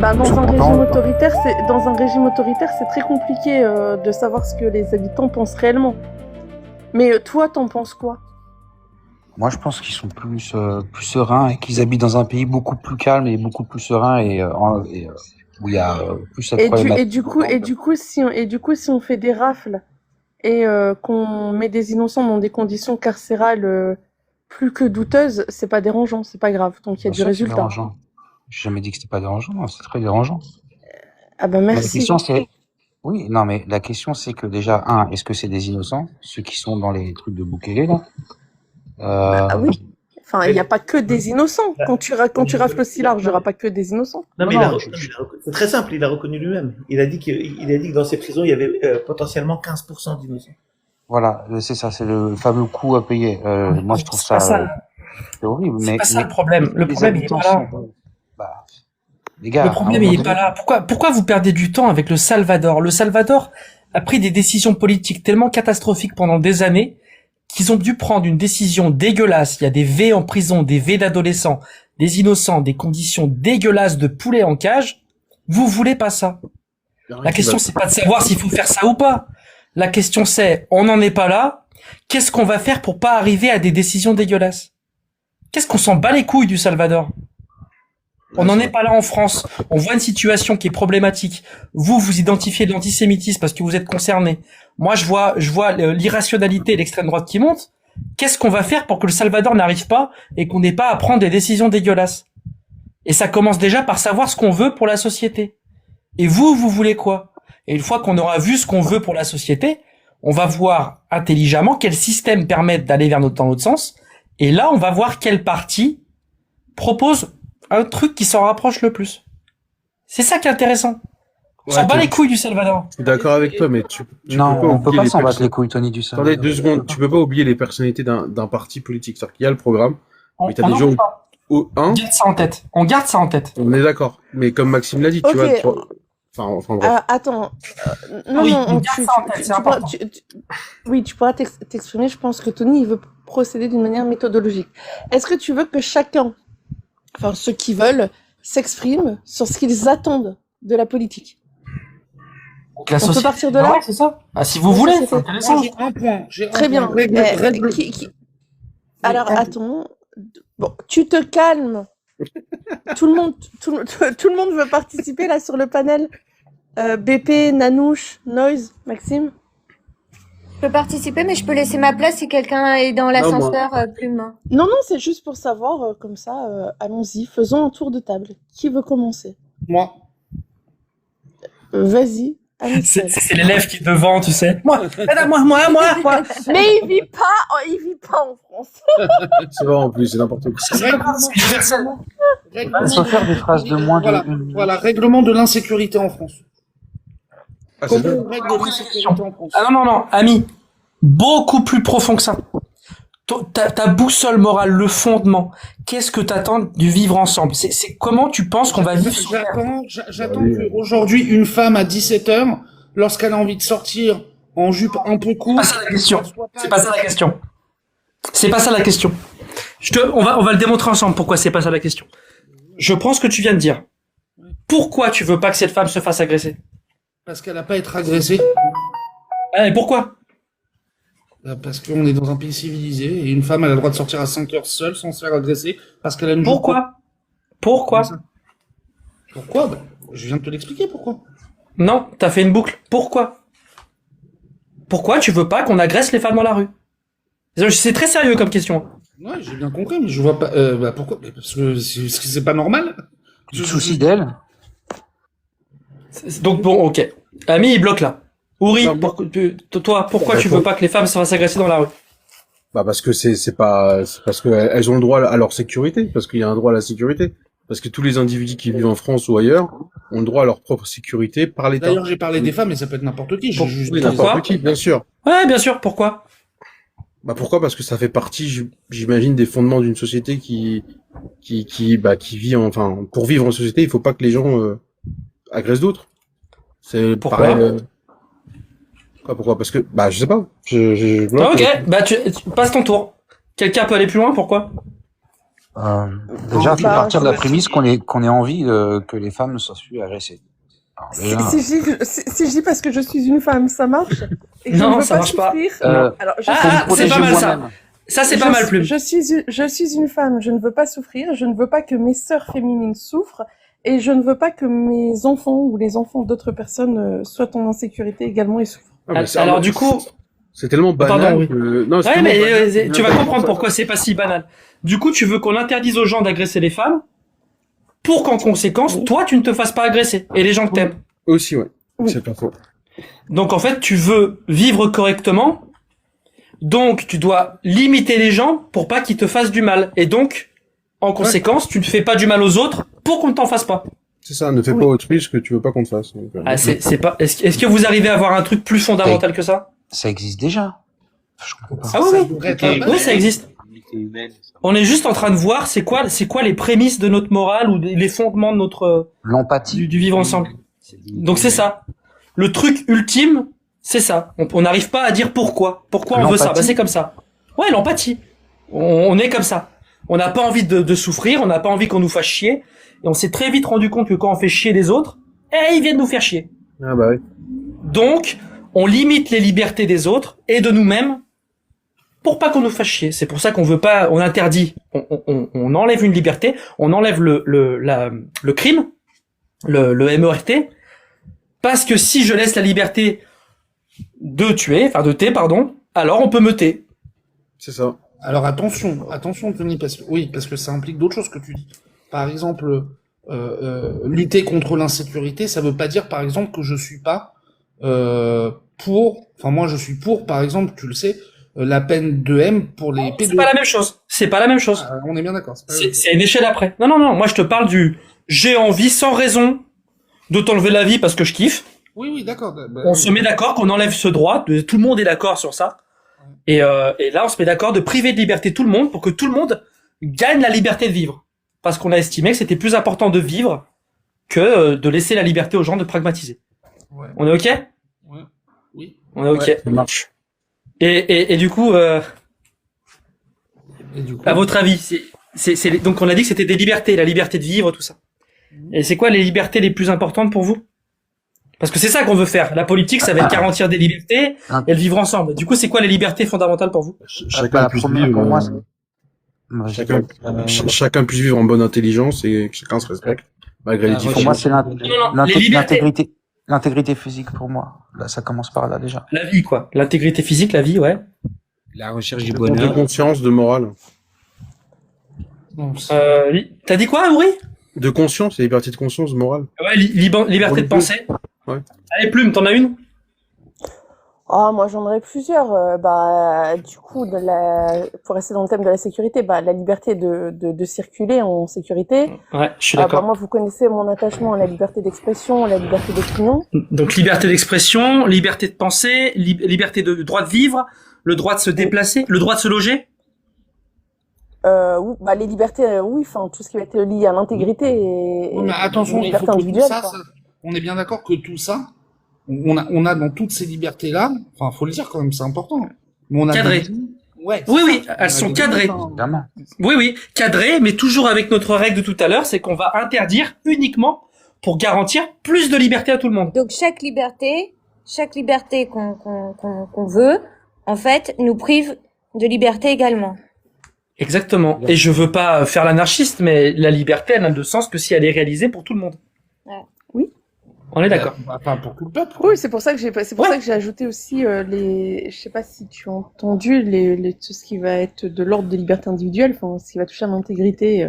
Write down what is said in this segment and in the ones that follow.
Bah, Ils sont dans un contents régime ou pas? autoritaire, c'est très compliqué de savoir ce que les habitants pensent réellement. Mais toi, t'en penses quoi? Moi, je pense qu'ils sont plus sereins et qu'ils habitent dans un pays beaucoup plus calme et beaucoup plus serein où il y a plus cette problématique. Et du coup, si on fait des rafles et qu'on met des innocents dans des conditions carcérales plus que douteuses, c'est pas dérangeant, c'est pas grave, donc il y a Bien du sûr que c'est résultat. dérangeant. J'ai jamais dit que c'était pas dérangeant, hein, c'est très dérangeant. Ah bah Mais la merci. question c'est, oui, non, mais la question c'est que déjà, est-ce que c'est des innocents, ceux qui sont dans les trucs de Boukele, là? Bah Euh, oui. Enfin, il n'y a pas que des innocents. Quand tu rafles aussi large, il n'y aura pas que des innocents. Non, non, mais non, c'est très simple, il a reconnu lui-même. Il a dit que dans ces prisons, il y avait potentiellement 15% d'innocents. voilà, c'est ça, c'est le fameux coût à payer. Moi, je trouve C'est pas ça ça. c'est horrible, C'est pas ça mais le problème. Le les problème, il est habitants pas là. sont, bah, les Le gars, à un problème, moment il est pas donné, là. Pourquoi vous perdez du temps avec le Salvador? Le Salvador a pris des décisions politiques tellement catastrophiques pendant des années qu'ils ont dû prendre une décision dégueulasse. Il y a des V en prison, des V d'adolescents, des innocents, des conditions dégueulasses de poulets en cage. Vous voulez pas ça? La question, c'est pas de savoir s'il faut faire ça ou pas. La question, c'est, on n'en est pas là. Qu'est-ce qu'on va faire pour pas arriver à des décisions dégueulasses? Qu'est-ce qu'on s'en bat les couilles du Salvador? On n'en est pas là en France. On voit une situation qui est problématique. Vous identifiez de l'antisémitisme parce que vous êtes concerné. Moi, je vois l'irrationalité et l'extrême droite qui monte. Qu'est-ce qu'on va faire pour que le Salvador n'arrive pas et qu'on n'ait pas à prendre des décisions dégueulasses? Et ça commence déjà par savoir ce qu'on veut pour la société. Et vous voulez quoi? Et une fois qu'on aura vu ce qu'on veut pour la société, on va voir intelligemment quels systèmes permettent d'aller dans l'autre sens. Et là, on va voir quel parti propose un truc qui s'en rapproche le plus. C'est ça qui est intéressant. On s'en bat les couilles du Salvador. Je suis d'accord avec toi, mais tu non, peux pas on peut oublier pas les s'en battre personnes. les couilles, Tony, du Salvador. Attendez 2 secondes, tu peux pas oublier les personnalités d'un parti politique. C'est-à-dire qu'il y a le programme, On mais t'as des gens on garde ça en tête. On garde ça en tête. on est d'accord. Mais comme Maxime l'a dit, Ok. tu vois, enfin bref. Attends. Non, Oui, non, on garde ça en tête, c'est important. oui, tu pourras t'exprimer. Je pense que Tony, il veut procéder d'une manière méthodologique. Est-ce que tu veux que chacun, enfin ceux qui veulent, s'expriment sur ce qu'ils attendent de la politique? Donc, la On peut société, partir de là? ouais, c'est ça. Ah, si vous voulez, c'est société. intéressant. Moi, j'ai un point. Très bien. Règle. Alors, Oui, attends. Bon, tu te calmes. Tout le monde veut participer là sur le panel. BP, Nanouche, Noise, Maxime. Je peux participer, mais je peux laisser ma place si quelqu'un est dans l'ascenseur, Plume. Non, non, c'est juste pour savoir, comme ça, allons-y, faisons un tour de table. Qui veut commencer? Moi. Vas-y, Amicel. C'est l'élève qui est devant, tu sais. Moi. Mais il vit pas en France. C'est vrai en plus, c'est n'importe quoi. Il faut faire des phrases de moins Voilà, de... voilà, règlement de l'insécurité en France. Ah, c'est Comment bon. on règle l'insécurité en France? Ah non, ami. Beaucoup plus profond que ça. Ta boussole morale, le fondement. Qu'est-ce que t'attends du vivre ensemble? C'est comment tu penses qu'on va vivre sur Terre? J'attends qu'aujourd'hui, une femme à 17h, lorsqu'elle a envie de sortir en jupe un peu courte... C'est pas ça la question. C'est pas ça la question. On va le démontrer ensemble pourquoi c'est pas ça la question. Je prends ce que tu viens de dire. Pourquoi tu veux pas que cette femme se fasse agresser? Parce qu'elle n'a pas à être agressée. Et pourquoi? Parce qu'on est dans un pays civilisé et une femme elle a le droit de sortir à 5h seule sans se faire agresser parce qu'elle a une jupe courte. Pourquoi? Pourquoi? Je viens de te l'expliquer pourquoi. Non, t'as fait une boucle. Pourquoi? Pourquoi tu veux pas qu'on agresse les femmes dans la rue? C'est très sérieux comme question. Ouais, j'ai bien compris, mais je vois pas. Pourquoi? Parce que c'est pas normal. Du souci d'elle. Donc bon, ok. Ami, il bloque là. Ouri, Non, toi, pourquoi tu veux pas que les femmes se fassent agresser dans la rue? Bah parce que c'est parce que elles ont le droit à leur sécurité, parce qu'il y a un droit à la sécurité, parce que tous les individus qui vivent en France ou ailleurs ont le droit à leur propre sécurité par l'État. D'ailleurs, j'ai parlé des femmes, mais ça peut être n'importe qui. Oui, n'importe qui, bien sûr. Ouais, bien sûr. Pourquoi? Bah pourquoi? Parce que ça fait partie, j'imagine, des fondements d'une société qui vit enfin pour vivre en société, il faut pas que les gens agressent d'autres. C'est Pourquoi? pareil. Pourquoi? Parce que je sais pas. Ok, tu passes ton tour. Quelqu'un peut aller plus loin? Pourquoi? Déjà, il faut Bah, partir de la je- prémisse qu'on ait envie que les femmes se soient agressées. Alors, déjà, si je dis parce que je suis une femme, ça marche? Et que je Non, ne veux ça pas marche pas. souffrir? Alors, Ah, faut me c'est protéger pas mal ça. moi-même. Ça, c'est pas mal, Plume. Je suis une femme, je ne veux pas souffrir, je ne veux pas que mes sœurs féminines souffrent, et je ne veux pas que mes enfants ou les enfants d'autres personnes soient en insécurité également et souffrent. Ah, mais c'est- Alors, du coup, c'est tellement banal. Pardon, oui. Non, c'est ouais, tellement mais banal. tu vas comprendre pourquoi c'est pas si banal. Du coup, tu veux qu'on interdise aux gens d'agresser les femmes pour qu'en conséquence, toi, tu ne te fasses pas agresser et les gens que t'aimes. Aussi, ouais. Oui. C'est pas faux. Donc, en fait, tu veux vivre correctement. Donc, tu dois limiter les gens pour pas qu'ils te fassent du mal. Et donc, en conséquence, tu ne fais pas du mal aux autres pour qu'on ne t'en fasse pas. C'est ça, ne fais pas autrui ce que tu veux pas qu'on te fasse. Donc, Ah, c'est pas, est-ce que vous arrivez à avoir un truc plus fondamental que ça? Ça existe déjà. Je comprends pas. Ah oui, Ça oui. devrait être la base. Oui, ça existe. On est juste en train de voir c'est quoi les prémices de notre morale ou les fondements de notre, L'empathie. du vivre ensemble. Donc c'est ça. Le truc ultime, c'est ça. On n'arrive pas à dire pourquoi. Pourquoi on veut ça? Bah L'empathie. c'est comme ça. Ouais, l'empathie. On est comme ça. On n'a pas envie de souffrir, on n'a pas envie qu'on nous fasse chier. Et on s'est très vite rendu compte que quand on fait chier les autres, ils viennent nous faire chier. Ah bah oui. Donc, on limite les libertés des autres et de nous-mêmes pour pas qu'on nous fasse chier. C'est pour ça qu'on veut pas, on interdit, on enlève une liberté, on enlève le crime, le MERT, parce que si je laisse la liberté de tuer, enfin de T, pardon, alors on peut me T. C'est ça. Alors attention, Tony, parce que ça implique d'autres choses que tu dis. Par exemple, lutter contre l'insécurité, ça veut pas dire, par exemple, que je suis pas moi je suis pour, par exemple, tu le sais, la peine de M pour les C'est pédos. pas la même chose. C'est pas la même chose. Ah, on est bien d'accord. C'est pas la même chose. C'est une échelle après. Non, moi je te parle du j'ai envie sans raison de t'enlever la vie parce que je kiffe. Oui, d'accord. Bah, On se met d'accord qu'on enlève ce droit, tout le monde est d'accord sur ça. Et là, on se met d'accord de priver de liberté tout le monde pour que tout le monde gagne la liberté de vivre. Parce qu'on a estimé que c'était plus important de vivre que de laisser la liberté aux gens de pragmatiser. Ouais. On est OK? Ouais. Oui. On est OK. Ouais, ça marche. Et du coup, Et du coup, à votre avis, donc on a dit que c'était des libertés, la liberté de vivre, tout ça. Et c'est quoi les libertés les plus importantes pour vous? Parce que c'est ça qu'on veut faire. La politique, ça va être garantir des libertés et le vivre ensemble. Du coup, c'est quoi les libertés fondamentales pour vous? Chacun La puisse première, vivre. pour moi, Chacun puisse vivre en bonne intelligence et que chacun se respecte malgré les Ah, pour différences. moi, c'est Non, les libertés. l'intégrité physique pour moi. Là, ça commence par là déjà. La vie, quoi. L'intégrité physique, la vie, ouais. La recherche du De bonheur. conscience, de morale. non, T'as dit quoi, Amouri? De conscience, liberté de conscience, de morale. Ouais, liberté de penser. Ouais. Allez, Plume, t'en as une? Ah, moi j'en aurais plusieurs. Du coup, pour rester dans le thème de la sécurité, la liberté de circuler en sécurité. Ouais, je suis d'accord. Moi, vous connaissez mon attachement à la liberté d'expression, à la liberté d'opinion. Donc, liberté d'expression, liberté de penser, liberté de droit de vivre, le droit de se déplacer, le droit de se loger. Les libertés, oui, enfin tout ce qui va être lié à l'intégrité et Oui, mais attention, il faut liberté que tout individuelle. ça, quoi. on est bien d'accord que tout ça, on a dans toutes ces libertés-là, enfin, faut le dire quand même, c'est important. Mais on a Cadré. Ouais. Oui, c'est ça. elles sont cadrées. Évidemment. Oui, cadré, mais toujours avec notre règle de tout à l'heure, c'est qu'on va interdire uniquement pour garantir plus de liberté à tout le monde. Donc chaque liberté qu'on veut, en fait, nous prive de liberté également. Exactement. Et je veux pas faire l'anarchiste, mais la liberté, elle n'a de sens que si elle est réalisée pour tout le monde. Ouais. Oui. On est d'accord. Enfin, pour tout le peuple. Oui, c'est pour ça que j'ai ajouté aussi je sais pas si tu as entendu tout ce qui va être de l'ordre de liberté individuelle, enfin ce qui va toucher à l'intégrité.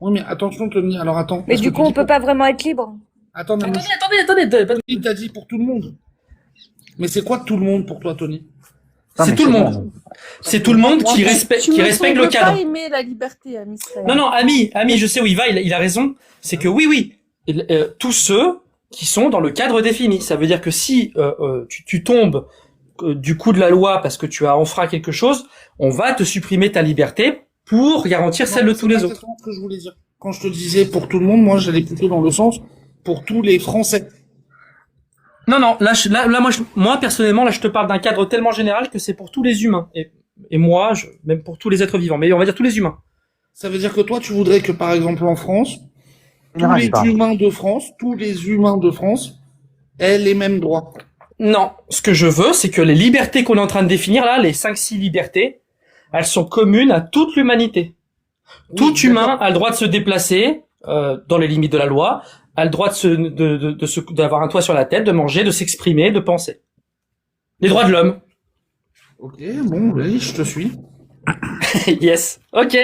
Oui, mais attention, Tony, alors attends. Mais parce du que coup, tu on dis peut pour- pas vraiment être libre. Attends, mais Attendez. Tony, t'as dit pour tout le monde. Mais c'est quoi tout le monde pour toi, Tony? Non, C'est mais tout le bon. monde. C'est tout le monde qui respecte Tu me le sembles cadre. pas aimer la liberté, Ami Israël. Non, Ami, je sais où il va, il a raison. C'est que oui, tous ceux qui sont dans le cadre défini. Ça veut dire que si tu tombes du coup de la loi parce que tu as enfreint quelque chose, on va te supprimer ta liberté pour garantir celle de tous les C'est autres. exactement ce que je voulais dire. Quand je te disais pour tout le monde, moi, j'allais plutôt dans le sens pour tous les Français. Non, moi personnellement, là, je te parle d'un cadre tellement général que c'est pour tous les humains. Et moi, même pour tous les êtres vivants. Mais on va dire tous les humains. Ça veut dire que toi, tu voudrais que, par exemple, en France, Il n'y en reste pas. tous les humains de France aient les mêmes droits. Non, ce que je veux, c'est que les libertés qu'on est en train de définir là, les 5-6 libertés, elles sont communes à toute l'humanité. Tout Oui, humain d'accord. a le droit de se déplacer dans les limites de la loi, a le droit d'avoir un toit sur la tête, de manger, de s'exprimer, de penser. Les droits de l'homme. Ok, bon, oui, je te suis. Yes. Ok.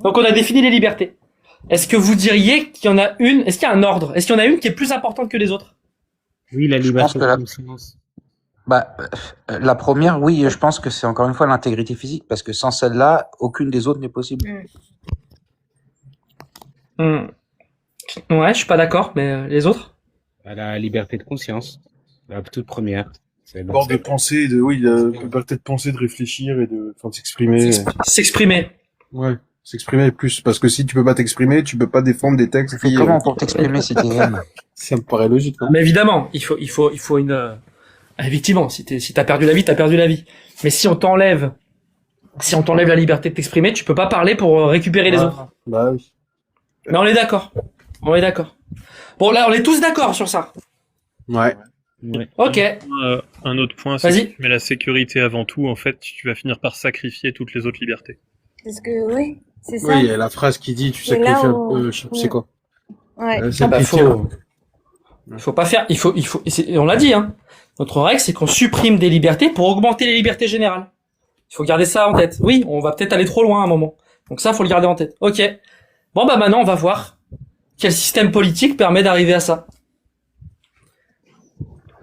Donc on a défini les libertés. Est-ce que vous diriez qu'il y en a une, est-ce qu'il y a un ordre? Est-ce qu'il y en a une qui est plus importante que les autres? Oui, la Je pense liberté que de la, conscience. bah, la première, oui, je pense que c'est encore une fois l'intégrité physique, parce que sans celle-là, aucune des autres n'est possible. Hmm. Ouais, je suis pas d'accord, mais les autres? La liberté de conscience. La toute première. C'est D'abord de penser, la liberté de penser, de réfléchir et de s'exprimer. S'exprimer. Ouais, s'exprimer plus. Parce que si tu peux pas t'exprimer, tu peux pas défendre des textes Tu fais comment pour t'exprimer si t'es M? ça me paraît logique, non? Mais évidemment, il faut une, effectivement, si t'as perdu la vie, t'as perdu la vie. Mais si on t'enlève la liberté de t'exprimer, tu peux pas parler pour récupérer les autres. Bah oui. Mais on est d'accord. On est d'accord. Bon, là, on est tous d'accord sur ça. Ouais. Ouais. Ok. Un autre point, c'est Vas-y. que tu mets la sécurité avant tout, en fait, tu vas finir par sacrifier toutes les autres libertés. Parce que, oui, c'est ça. Oui, il y a la phrase qui dit, tu Et là, sacrifies on- je sais plus c'est quoi. Ouais. Ah bah, Sacrifier. faut pas faire, on l'a dit, hein. Notre règle, c'est qu'on supprime des libertés pour augmenter les libertés générales. Il faut garder ça en tête. Oui, on va peut-être aller trop loin à un moment. Donc ça, faut le garder en tête. Ok. Bon, bah, maintenant, on va voir quel système politique permet d'arriver à ça.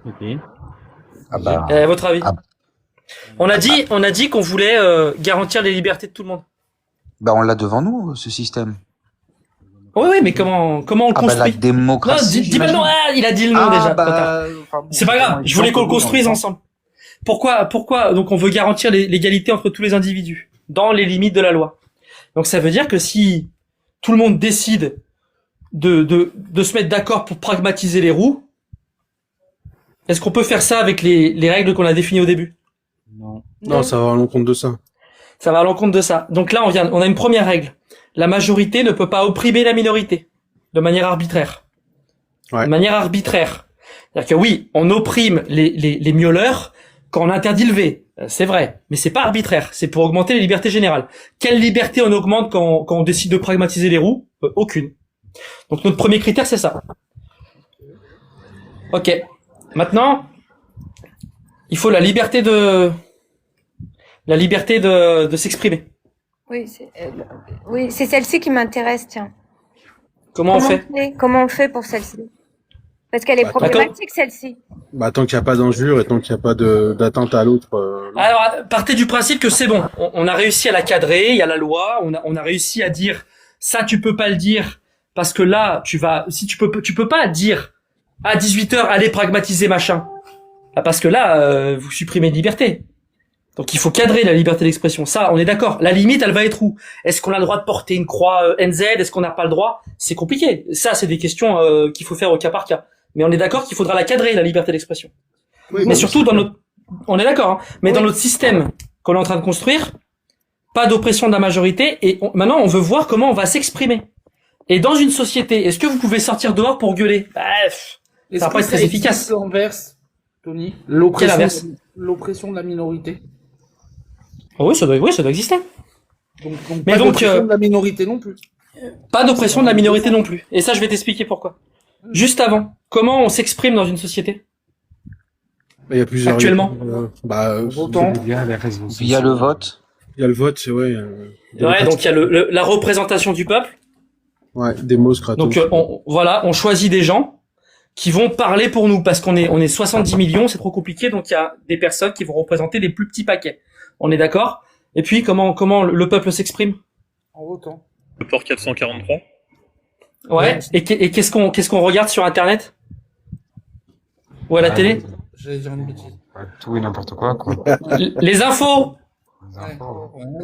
Ok. Ah bah, À votre avis? Ah. On a dit qu'on voulait garantir les libertés de tout le monde. bah on l'a devant nous, ce système. Oui, mais comment on le Ah bah la construit? Non, démocratie. dis pas non, j'imagine. il a dit le nom Ah déjà. bah, trop tard. enfin, bon, C'est pas grave, je voulais qu'on le construise ensemble. Pourquoi donc on veut garantir l'égalité entre tous les individus dans les limites de la loi. Donc ça veut dire que si tout le monde décide de se mettre d'accord pour pragmatiser les roues, est-ce qu'on peut faire ça avec les règles qu'on a définies au début? Non. Non, ça va à l'encontre de ça. Ça va à l'encontre de ça. Donc là on a une première règle. La majorité ne peut pas opprimer la minorité de manière arbitraire. Ouais. De manière arbitraire. C'est-à-dire que oui, on opprime les miauleurs quand on interdit le V. C'est vrai. Mais c'est pas arbitraire. C'est pour augmenter les libertés générales. Quelle liberté on augmente quand on décide de pragmatiser les roues? Aucune. Donc notre premier critère, c'est ça. Ok. Maintenant, il faut la liberté de s'exprimer. Oui, c'est celle-ci qui m'intéresse, tiens. Comment on fait? Comment on fait pour celle-ci? Parce qu'elle est Bah, problématique, celle-ci. Bah, tant qu'il n'y a pas d'injure et tant qu'il n'y a pas d'atteinte à l'autre. Alors, partez du principe que c'est bon. On a réussi à la cadrer, il y a la loi, on a réussi à dire ça tu peux pas le dire parce que là tu peux pas dire à 18h allez pragmatiser machin. Ah, parce que là vous supprimez une liberté. Donc il faut cadrer la liberté d'expression. Ça, on est d'accord. La limite, elle va être où? Est-ce qu'on a le droit de porter une croix NZ? Est-ce qu'on n'a pas le droit? C'est compliqué. Ça, c'est des questions qu'il faut faire au cas par cas. Mais on est d'accord qu'il faudra la cadrer, la liberté d'expression. Oui, Mais surtout on est d'accord, hein, mais dans notre système qu'on est en train de construire, pas d'oppression de la majorité, et maintenant on veut voir comment on va s'exprimer. Et dans une société, est-ce que vous pouvez sortir dehors pour gueuler? Bref, ça va pas être très efficace. L'inverse, Tony. Quel inverse? L'oppression de la minorité. Oh oui, ça doit exister. Donc Mais pas donc, d'oppression de la minorité non plus. Pas d'oppression de la minorité non plus. Et ça, je vais t'expliquer pourquoi. Juste avant, comment on s'exprime dans une société? Il y a plusieurs. Actuellement. Autant. Via les réseaux Via sociaux. le vote. Il y a le vote, c'est ouais. Ouais, donc il y a la représentation du peuple. Ouais, Demos, Kratos. Donc on choisit des gens qui vont parler pour nous parce qu'on est 70 millions, c'est trop compliqué, donc il y a des personnes qui vont représenter les plus petits paquets. On est d'accord? Et puis comment le peuple s'exprime? En votant. Le port 443. Ouais. Et qu'est-ce qu'on regarde sur Internet? Ou à la télé? J'allais dire une bêtise. Tout et n'importe quoi. Les infos,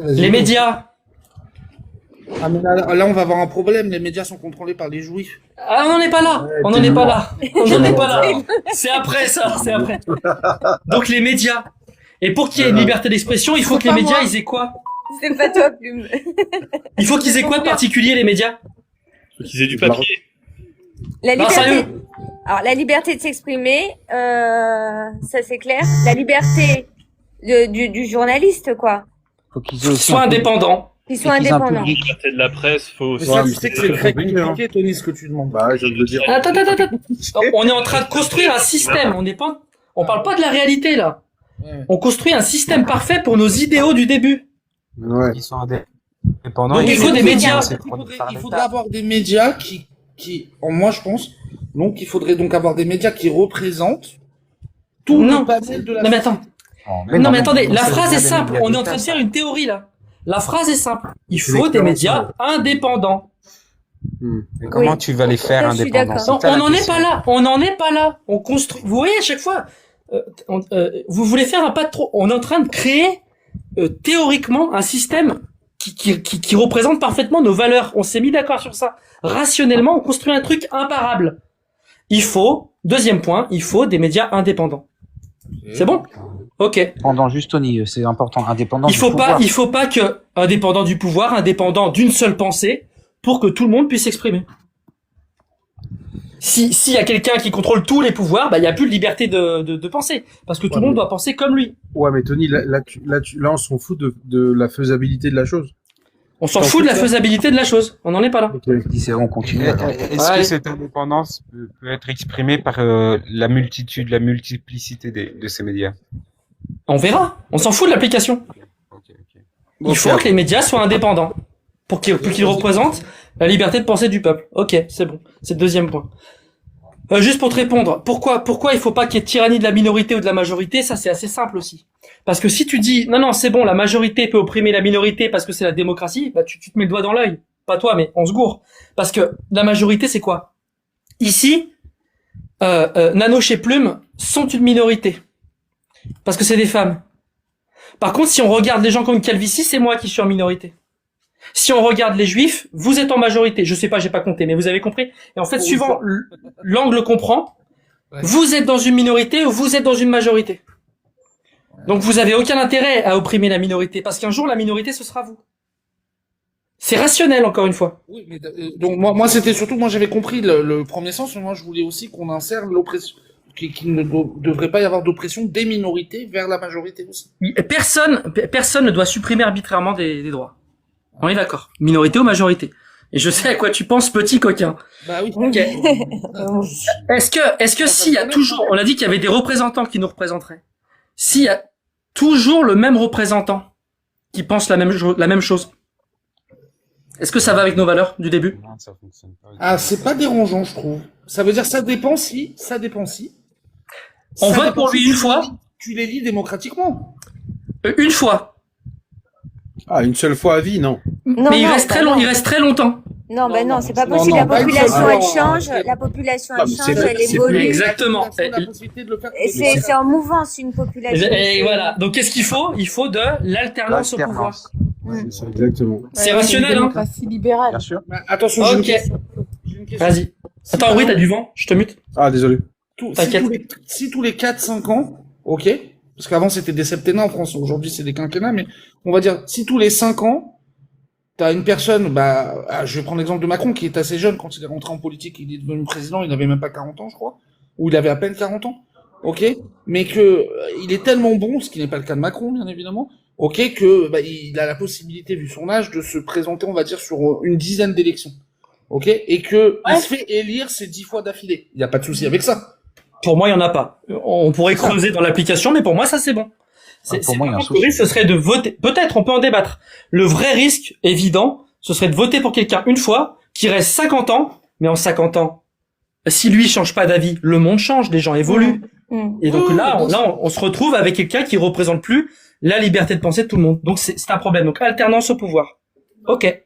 les médias. Ah, mais là, on va avoir un problème. Les médias sont contrôlés par les juifs. Ah, on n'en est pas là. On n'en est pas là. On n'en est pas là. C'est après ça. C'est après. Donc les médias. Et pour qu'il y ait une liberté d'expression, il faut que les médias ils aient quoi? C'est pas toi, Plume. Il faut qu'ils aient quoi de particulier, les médias? Faut qu'ils aient du papier. La Non, liberté. sérieux. Alors, la liberté de s'exprimer, ça c'est clair. La liberté du journaliste, quoi. Faut qu'ils aient aussi Soit un public- Qu'ils indépendants. et soient qu'ils aient un indépendants. public. Liberté de la presse, faut Mais aussi. ça, mais tu sais que c'est c'est très très compliqué, compliqué, Tony, ce que tu demandes. Bah, je viens de le dire. Attends. On est en train de construire un système. On parle pas de la réalité, là. Ouais. On construit un système parfait pour nos idéaux du début. Ouais. Ils sont indépendants. Donc, et il faut des médias. Il faudrait avoir des médias moi je pense, donc il faudrait donc avoir des médias qui représentent tout Non. le panel de la Non, mais attends. Mais Non, mais non, attendez, la c'est phrase bien est des simple. médias On est en train de d'État, faire une théorie, là. La phrase est simple. Il C'est faut des l'expérience, médias indépendants. Mais comment Oui. tu vas les faire Ça, je suis indépendants? d'accord. Non, on n'en est pas là. On n'en est pas là. On construit. Vous voyez, à chaque fois, vous voulez faire un pas de trop. On est en train de créer théoriquement un système qui représente parfaitement nos valeurs. On s'est mis d'accord sur ça. Rationnellement, on construit un truc imparable. Deuxième point, il faut des médias indépendants. C'est bon? Ok. Pendant juste Tony, c'est important, indépendant. Il du faut pouvoir. pas que indépendant du pouvoir, indépendant d'une seule pensée, pour que tout le monde puisse s'exprimer. S'il y a quelqu'un qui contrôle tous les pouvoirs, bah il y a plus de liberté de penser, parce que tout le monde doit penser comme lui. Ouais, mais Tony, là, on s'en fout de la faisabilité de la chose. On s'en T'en fout de la fous de ça faisabilité de la chose. On n'en est pas là. On continue. alors. Est-ce Ouais. que cette indépendance peut être exprimée par la multiplicité de ces médias? On verra. On s'en fout de l'application. Ok. Il faut que les médias soient indépendants pour qu'ils représentent la liberté de penser du peuple. Ok, c'est bon. C'est le deuxième point. Juste pour te répondre, pourquoi il faut pas qu'il y ait tyrannie de la minorité ou de la majorité? Ça, c'est assez simple aussi. Parce que si tu dis, non, c'est bon, la majorité peut opprimer la minorité parce que c'est la démocratie, bah, tu te mets le doigt dans l'œil. Pas toi, mais on se gourre. Parce que la majorité, c'est quoi? Ici, Nano chez Plume sont une minorité. Parce que c'est des femmes. Par contre, si on regarde les gens comme Calvici, c'est moi qui suis en minorité. Si on regarde les juifs, vous êtes en majorité. Je sais pas, j'ai pas compté, mais vous avez compris. Et en fait, suivant l'angle qu'on prend, Ouais. vous êtes dans une minorité ou vous êtes dans une majorité. Donc vous avez aucun intérêt à opprimer la minorité, parce qu'un jour, la minorité, ce sera vous. C'est rationnel, encore une fois. Oui, mais donc moi c'était surtout, moi j'avais compris le premier sens, mais moi je voulais aussi qu'on insère l'oppression, qu'il ne devrait pas y avoir d'oppression des minorités vers la majorité aussi. Personne ne doit supprimer arbitrairement des droits. On est d'accord. Minorité ou majorité. Et je sais à quoi tu penses, petit coquin. Bah oui. Ok. Est-ce que s'il y a toujours, on a dit qu'il y avait des représentants qui nous représenteraient. S'il y a toujours le même représentant qui pense la même chose, est-ce que ça va avec nos valeurs du début? Non, ça fonctionne pas. Ah, c'est pas dérangeant, je trouve. Ça veut dire ça dépend si. On Ça vote dépend pour lui si une tu fois. Tu les lis démocratiquement. Une fois. Ah, une seule fois à vie, non. Non, Mais il non, reste bah non. il reste très longtemps. Non, bah non, c'est pas Non, possible. non, La pas une population, seule elle fois. change. La population, Ah, elle mais change, c'est- elle c'est évolue. Exactement. Il faut la possibilité de le faire. Et c'est en mouvance, une population. Et voilà. Donc qu'est-ce qu'il faut? Il faut de l'alternance au pouvoir. C'est ça, exactement. C'est Ouais, rationnel, une hein. démocratie libérale. Bien sûr. Mais attention, j'ai une Ok. question. J'ai une question. Vas-y. Attends, oui, t'as du vent. Je te mute. Ah, désolé. T'inquiète. Si tous les 4-5 ans, ok, parce qu'avant c'était des septennats en France, aujourd'hui c'est des quinquennats, mais on va dire, si tous les 5 ans, t'as une personne, je vais prendre l'exemple de Macron, qui est assez jeune quand il est rentré en politique, il est devenu président, il n'avait même pas 40 ans, je crois, ou il avait à peine 40 ans, ok, mais que il est tellement bon, ce qui n'est pas le cas de Macron, bien évidemment, ok, que il a la possibilité, vu son âge, de se présenter, on va dire, sur une dizaine d'élections, ok, et que il se fait élire ces 10 fois d'affilée. Il n'y a pas de souci avec ça. Pour moi, il y en a pas. On pourrait creuser dans l'application, mais pour moi, ça c'est bon. Pour moi, il y a un Le souci. risque, ce serait de voter. Peut-être, on peut en débattre. Le vrai risque, évident, ce serait de voter pour quelqu'un une fois, qui reste 50 ans, mais en 50 ans, si lui change pas d'avis, le monde change, les gens évoluent. Et donc là, on se retrouve avec quelqu'un qui représente plus la liberté de penser de tout le monde. Donc c'est un problème. Donc alternance au pouvoir. Ok.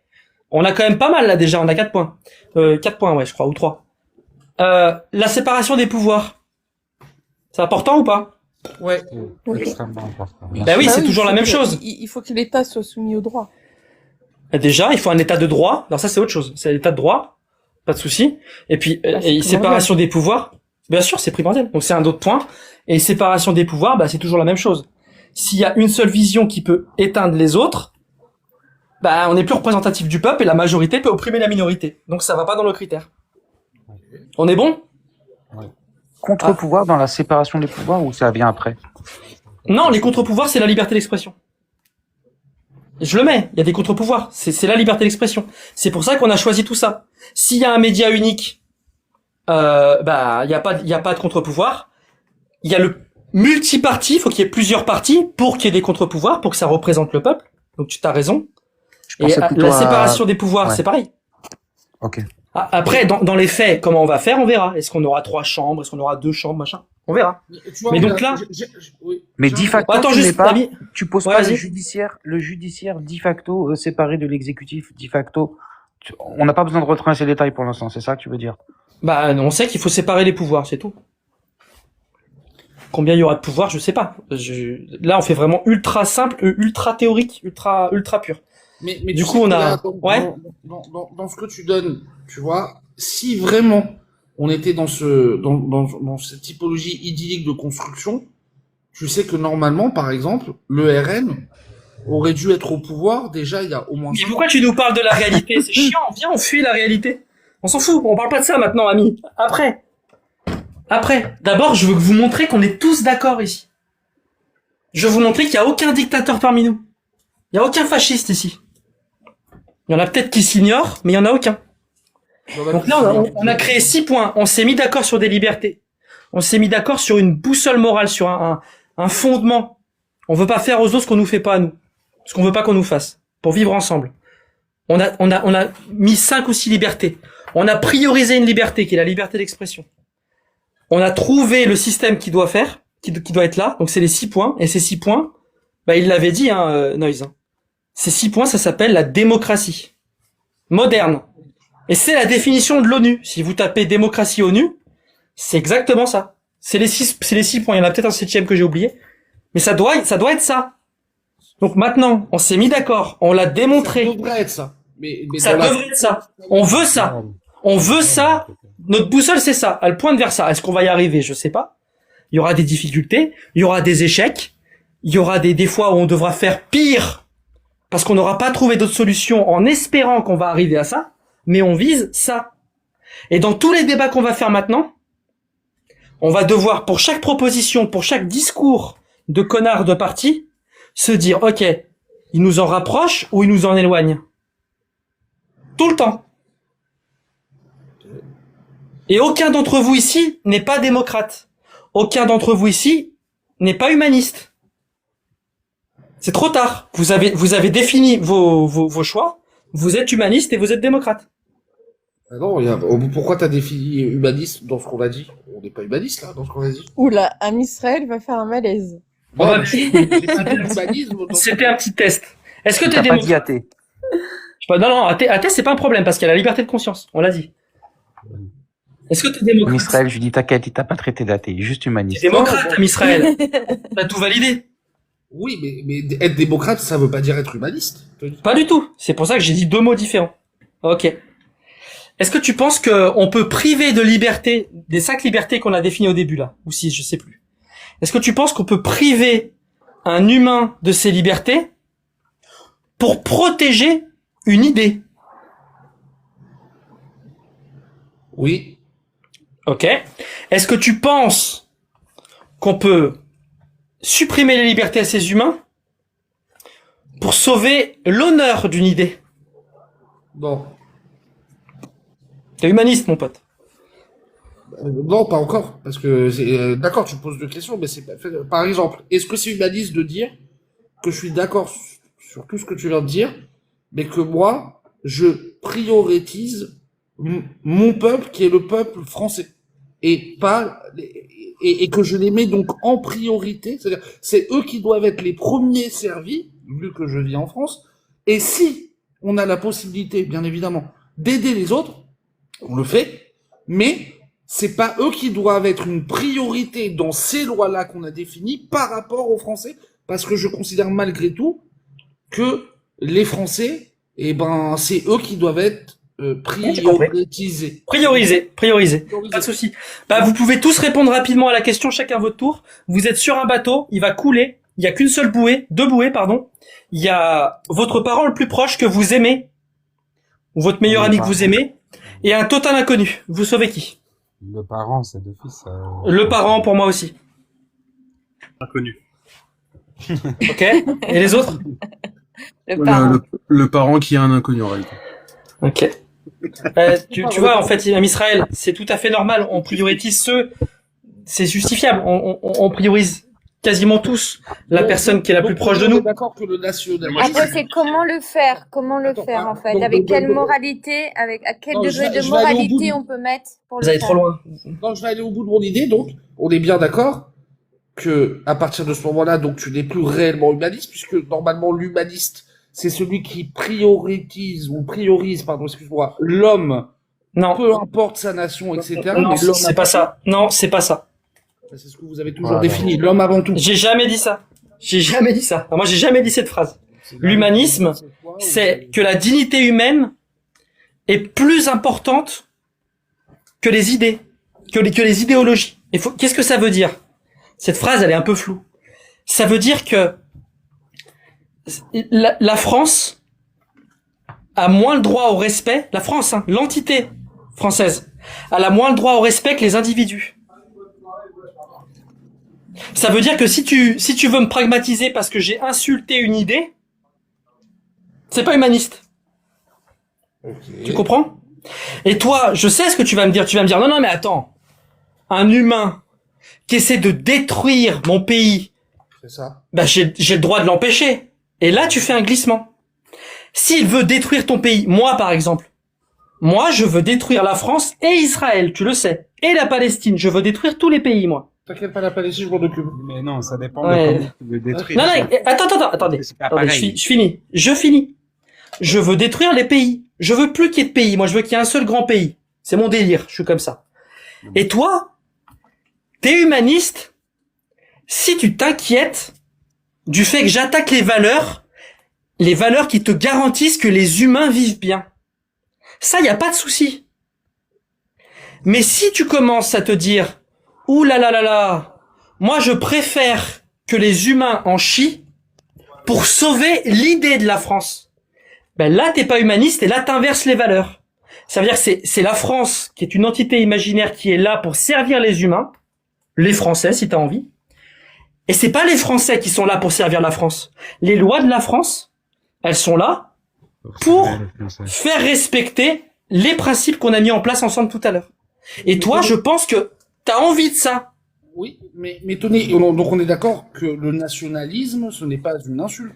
On a quand même pas mal là déjà, on a 4 points. 4 points, ouais, je crois, ou 3. La séparation des pouvoirs. C'est important ou pas? Ouais. Extrêmement important. Bah oui, Bah c'est oui, toujours il la faut même que- chose. Il faut que l'État soit soumis au droit. Déjà, il faut un état de droit. Alors ça, c'est autre chose. C'est l'état de droit. Pas de souci. Et puis, Bah, c'est et séparation des pouvoirs. Bien sûr, c'est primordial. Donc c'est un autre point. Et séparation des pouvoirs, bah, c'est toujours la même chose. S'il y a une seule vision qui peut éteindre les autres, bah on n'est plus représentatif du peuple et la majorité peut opprimer la minorité. Donc ça va pas dans le critère. On est bon? Contre-pouvoir dans la séparation des pouvoirs ou ça vient après? Non, les contre-pouvoirs, c'est la liberté d'expression. Je le mets, il y a des contre-pouvoirs, c'est la liberté d'expression. C'est pour ça qu'on a choisi tout ça. S'il y a un média unique, bah il y a pas de contre-pouvoir. Il y a le multiparti, il faut qu'il y ait plusieurs partis pour qu'il y ait des contre-pouvoirs, pour que ça représente le peuple. Donc tu t'as raison. Et pensais plutôt la à- séparation des pouvoirs, Ouais. c'est pareil. Ok. Après, dans les faits, comment on va faire, on verra. Est-ce qu'on aura 3 chambres, est-ce qu'on aura 2 chambres, machin? On verra. Tu vois, Mais donc regarde, là- oui. Mais de facto, Attends, tu juste, mets pas, Ami. tu poses Ouais, pas vas-y. le judiciaire de facto séparé de l'exécutif de facto. On n'a pas besoin de rentrer dans ces détails pour l'instant, c'est ça que tu veux dire? Bah, on sait qu'il faut séparer les pouvoirs, c'est tout. Combien il y aura de pouvoirs, je sais pas. Là, on fait vraiment ultra simple, ultra théorique, ultra pur. Mais Du tu coup, sais on que a- là, ouais. dans ce que tu donnes, tu vois, si vraiment on était dans cette typologie idyllique de construction, tu sais que normalement, par exemple, le RN aurait dû être au pouvoir déjà il y a au moins Mais 5 ans. pourquoi tu nous parles de la réalité? C'est chiant, viens, on fuit la réalité. On s'en fout, on parle pas de ça maintenant, ami. Après. D'abord, je veux vous montrer qu'on est tous d'accord ici. Je veux vous montrer qu'il y a aucun dictateur parmi nous. Il y a aucun fasciste ici. Il y en a peut-être qui s'ignorent, mais il y en a aucun. Donc là, on a créé 6 points. On s'est mis d'accord sur des libertés. On s'est mis d'accord sur une boussole morale, sur un fondement. On veut pas faire aux autres ce qu'on nous fait pas à nous. Ce qu'on veut pas qu'on nous fasse. Pour vivre ensemble. On a mis 5 ou 6 libertés. On a priorisé une liberté qui est la liberté d'expression. On a trouvé le système qui doit faire, qui doit être là. Donc c'est les 6 points. Et ces 6 points, bah il l'avait dit, Noise. Ces 6 points, ça s'appelle la démocratie moderne. Et c'est la définition de l'ONU. Si vous tapez démocratie ONU, c'est exactement ça. C'est les 6 points. Il y en a peut-être un 7e que j'ai oublié. Mais ça doit être ça. Donc maintenant, on s'est mis d'accord. On l'a démontré. Ça devrait être ça. Mais Ça dans la- devrait être ça. On veut ça. On veut ça. Notre boussole, c'est ça. Elle pointe vers ça. Est-ce qu'on va y arriver? Je sais pas. Il y aura des difficultés. Il y aura des échecs. Il y aura des fois où on devra faire pire. Parce qu'on n'aura pas trouvé d'autres solutions en espérant qu'on va arriver à ça. Mais on vise ça. Et dans tous les débats qu'on va faire maintenant, on va devoir, pour chaque proposition, pour chaque discours de connard de parti, se dire, ok, il nous en rapproche ou il nous en éloigne. Tout le temps. Et aucun d'entre vous ici n'est pas démocrate. Aucun d'entre vous ici n'est pas humaniste. C'est trop tard. Vous avez défini vos choix. Vous êtes humaniste et vous êtes démocrate. Ah non, pourquoi t'as défini humaniste dans ce qu'on a dit? On n'est pas humaniste là, dans ce qu'on a dit. Oula, un Israël va faire un malaise. On va- Non, j'ai pas dit humanisme dans ce C'était un petit test. Est-ce que t'es T'as pas dit démocrate? athée. Non, athée, c'est pas un problème parce qu'il y a la liberté de conscience. On l'a dit. Est-ce que t'es En démocrate? Israël, je lui dis t'inquiète, il t'a pas traité d'athée, juste T'es humaniste. démocrate, ami Israël. T'as tout validé. Oui, mais être démocrate, ça veut pas dire être humaniste. Pas du tout. C'est pour ça que j'ai dit 2 mots différents. Ok. Est-ce que tu penses que on peut priver de liberté, des 5 libertés qu'on a définies au début là, ou 6, je sais plus. Est-ce que tu penses qu'on peut priver un humain de ses libertés pour protéger une idée? Oui. Ok. Est-ce que tu penses qu'on peut supprimer les libertés à ces humains pour sauver l'honneur d'une idée? Non. T'es humaniste, mon pote. Non, pas encore. Parce que, d'accord, tu poses 2 questions, mais c'est pas fait. Par exemple, est-ce que c'est humaniste de dire que je suis d'accord sur tout ce que tu viens de dire, mais que moi, je priorise mon peuple qui est le peuple français et pas et que je les mets donc en priorité, c'est-à-dire c'est eux qui doivent être les premiers servis vu que je vis en France, et si on a la possibilité bien évidemment d'aider les autres, on le fait, mais c'est pas eux qui doivent être une priorité dans ces lois-là qu'on a définies par rapport aux Français, parce que je considère malgré tout que les Français, eh ben, c'est eux qui doivent être prioritisés. Prioriser. Pas de souci. Bah, vous pouvez tous répondre rapidement à la question, chacun votre tour. Vous êtes sur un bateau, il va couler, il y a qu'une seule bouée, deux bouées, pardon. Il y a votre parent le plus proche que vous aimez, ou votre meilleur ami que vous aimez, et un total inconnu. Vous sauvez qui? Le parent, c'est d'office. Le parent pour moi aussi. Inconnu. Ok. Et les autres? Le parent. Le parent qui a un inconnu en réalité. Ok. Tu vois, en fait, Imam Israël, c'est tout à fait normal. On priorise ceux, c'est justifiable. On priorise quasiment tous la personne qui est la plus proche de nous. D'accord que le nationalisme. Après, c'est comment le faire en fait, donc, avec quelle donc, moralité, à quel non, degré je vais de aller au moralité bout. on peut mettre pour Vous le allez faire. trop loin. Non, je vais aller au bout de mon idée, donc, on est bien d'accord que, à partir de ce moment-là, donc, tu n'es plus réellement humaniste, puisque, normalement, l'humaniste, c'est celui qui priorise, pardon, excuse-moi, l'homme, Non. peu importe sa nation, etc. Non, mais l'homme c'est pas ça. Non, c'est pas ça. C'est ce que vous avez toujours défini, l'homme avant tout. J'ai jamais dit ça. J'ai jamais dit ça. Moi, j'ai jamais dit cette phrase. L'humanisme, c'est que la dignité humaine est plus importante que les idées, que les idéologies. Qu'est-ce que ça veut dire? Cette phrase, elle est un peu floue. Ça veut dire que la France a moins le droit au respect, la France, hein, l'entité française, elle a moins le droit au respect que les individus. Ça veut dire que si tu veux me pragmatiser parce que j'ai insulté une idée, c'est pas humaniste. Okay. Tu comprends? Et toi, je sais ce que tu vas me dire. Tu vas me dire, non, mais attends. Un humain qui essaie de détruire mon pays, C'est ça. bah, j'ai le droit de l'empêcher. Et là, tu fais un glissement. S'il veut détruire ton pays, moi, par exemple, moi, je veux détruire la France et Israël, tu le sais. Et la Palestine. Je veux détruire tous les pays, moi. T'inquiète pas, la Palestine, je m'en occupe. Mais non, ça dépend Ouais. de comment tu veux détruire. Non, attendez. C'est pas Attendez, pareil. je finis. Je veux détruire les pays. Je veux plus qu'il y ait de pays. Moi, je veux qu'il y ait un seul grand pays. C'est mon délire. Je suis comme ça. Et toi, t'es humaniste si tu t'inquiètes du fait que j'attaque les valeurs qui te garantissent que les humains vivent bien. Ça, y a pas de souci. Mais si tu commences à te dire, ouh là là là là, moi je préfère que les humains en chient pour sauver l'idée de la France. Ben là, t'es pas humaniste et là, t'inverses les valeurs. Ça veut dire que c'est la France qui est une entité imaginaire qui est là pour servir les humains, les Français si t'as envie. Et c'est pas les Français qui sont là pour servir la France. Les lois de la France, elles sont là pour faire respecter les principes qu'on a mis en place ensemble tout à l'heure. Et toi, je pense que t'as envie de ça. Oui, mais Tony, donc on est d'accord que le nationalisme, ce n'est pas une insulte.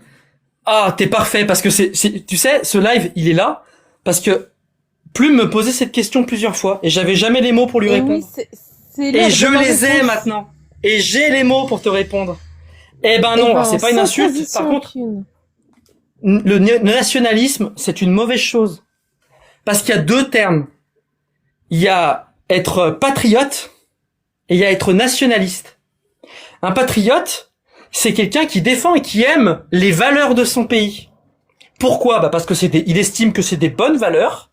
Ah, t'es parfait, parce que tu sais, ce live, il est là, parce que Plume me posait cette question plusieurs fois, et j'avais jamais les mots pour lui répondre. Oui, Et je les ai maintenant. Et j'ai les mots pour te répondre. Eh ben non, c'est pas une insulte. Par contre, le nationalisme, c'est une mauvaise chose. Parce qu'il y a deux termes. Il y a être patriote et il y a être nationaliste. Un patriote, c'est quelqu'un qui défend et qui aime les valeurs de son pays. Pourquoi? Bah parce que il estime que c'est des bonnes valeurs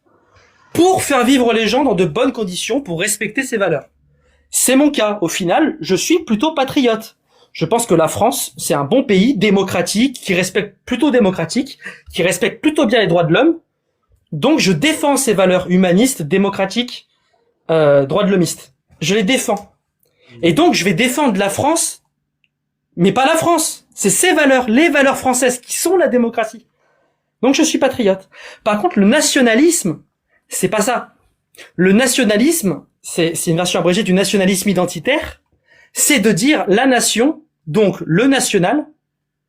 pour faire vivre les gens dans de bonnes conditions, pour respecter ces valeurs. C'est mon cas. Au final, je suis plutôt patriote. Je pense que la France, c'est un bon pays, démocratique, qui respecte plutôt bien les droits de l'homme. Donc, je défends ces valeurs humanistes, démocratiques, droits de l'homiste. Je les défends. Et donc, je vais défendre la France, mais pas la France. C'est ces valeurs, les valeurs françaises qui sont la démocratie. Donc, je suis patriote. Par contre, le nationalisme, c'est pas ça. Le nationalisme, c'est une version abrégée du nationalisme identitaire. C'est de dire la nation, donc le national,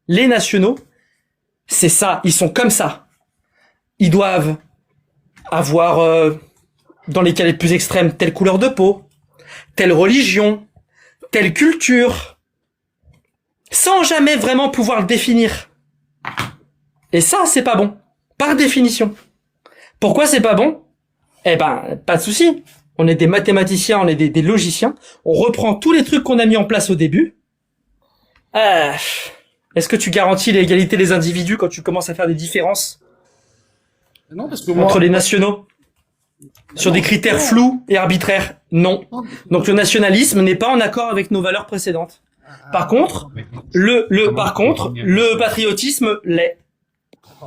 les nationaux, c'est ça, ils sont comme ça. Ils doivent avoir, dans les cas les plus extrêmes, telle couleur de peau, telle religion, telle culture, sans jamais vraiment pouvoir le définir. Et ça, c'est pas bon, par définition. Pourquoi c'est pas bon? Eh ben, pas de souci. On est des mathématiciens, on est des logiciens. On reprend tous les trucs qu'on a mis en place au début. Est-ce que tu garantis l'égalité des individus quand tu commences à faire des différences Non, parce que entre les nationaux sur des critères flous et arbitraires? Non. Donc le nationalisme n'est pas en accord avec nos valeurs précédentes. Par contre, le patriotisme l'est.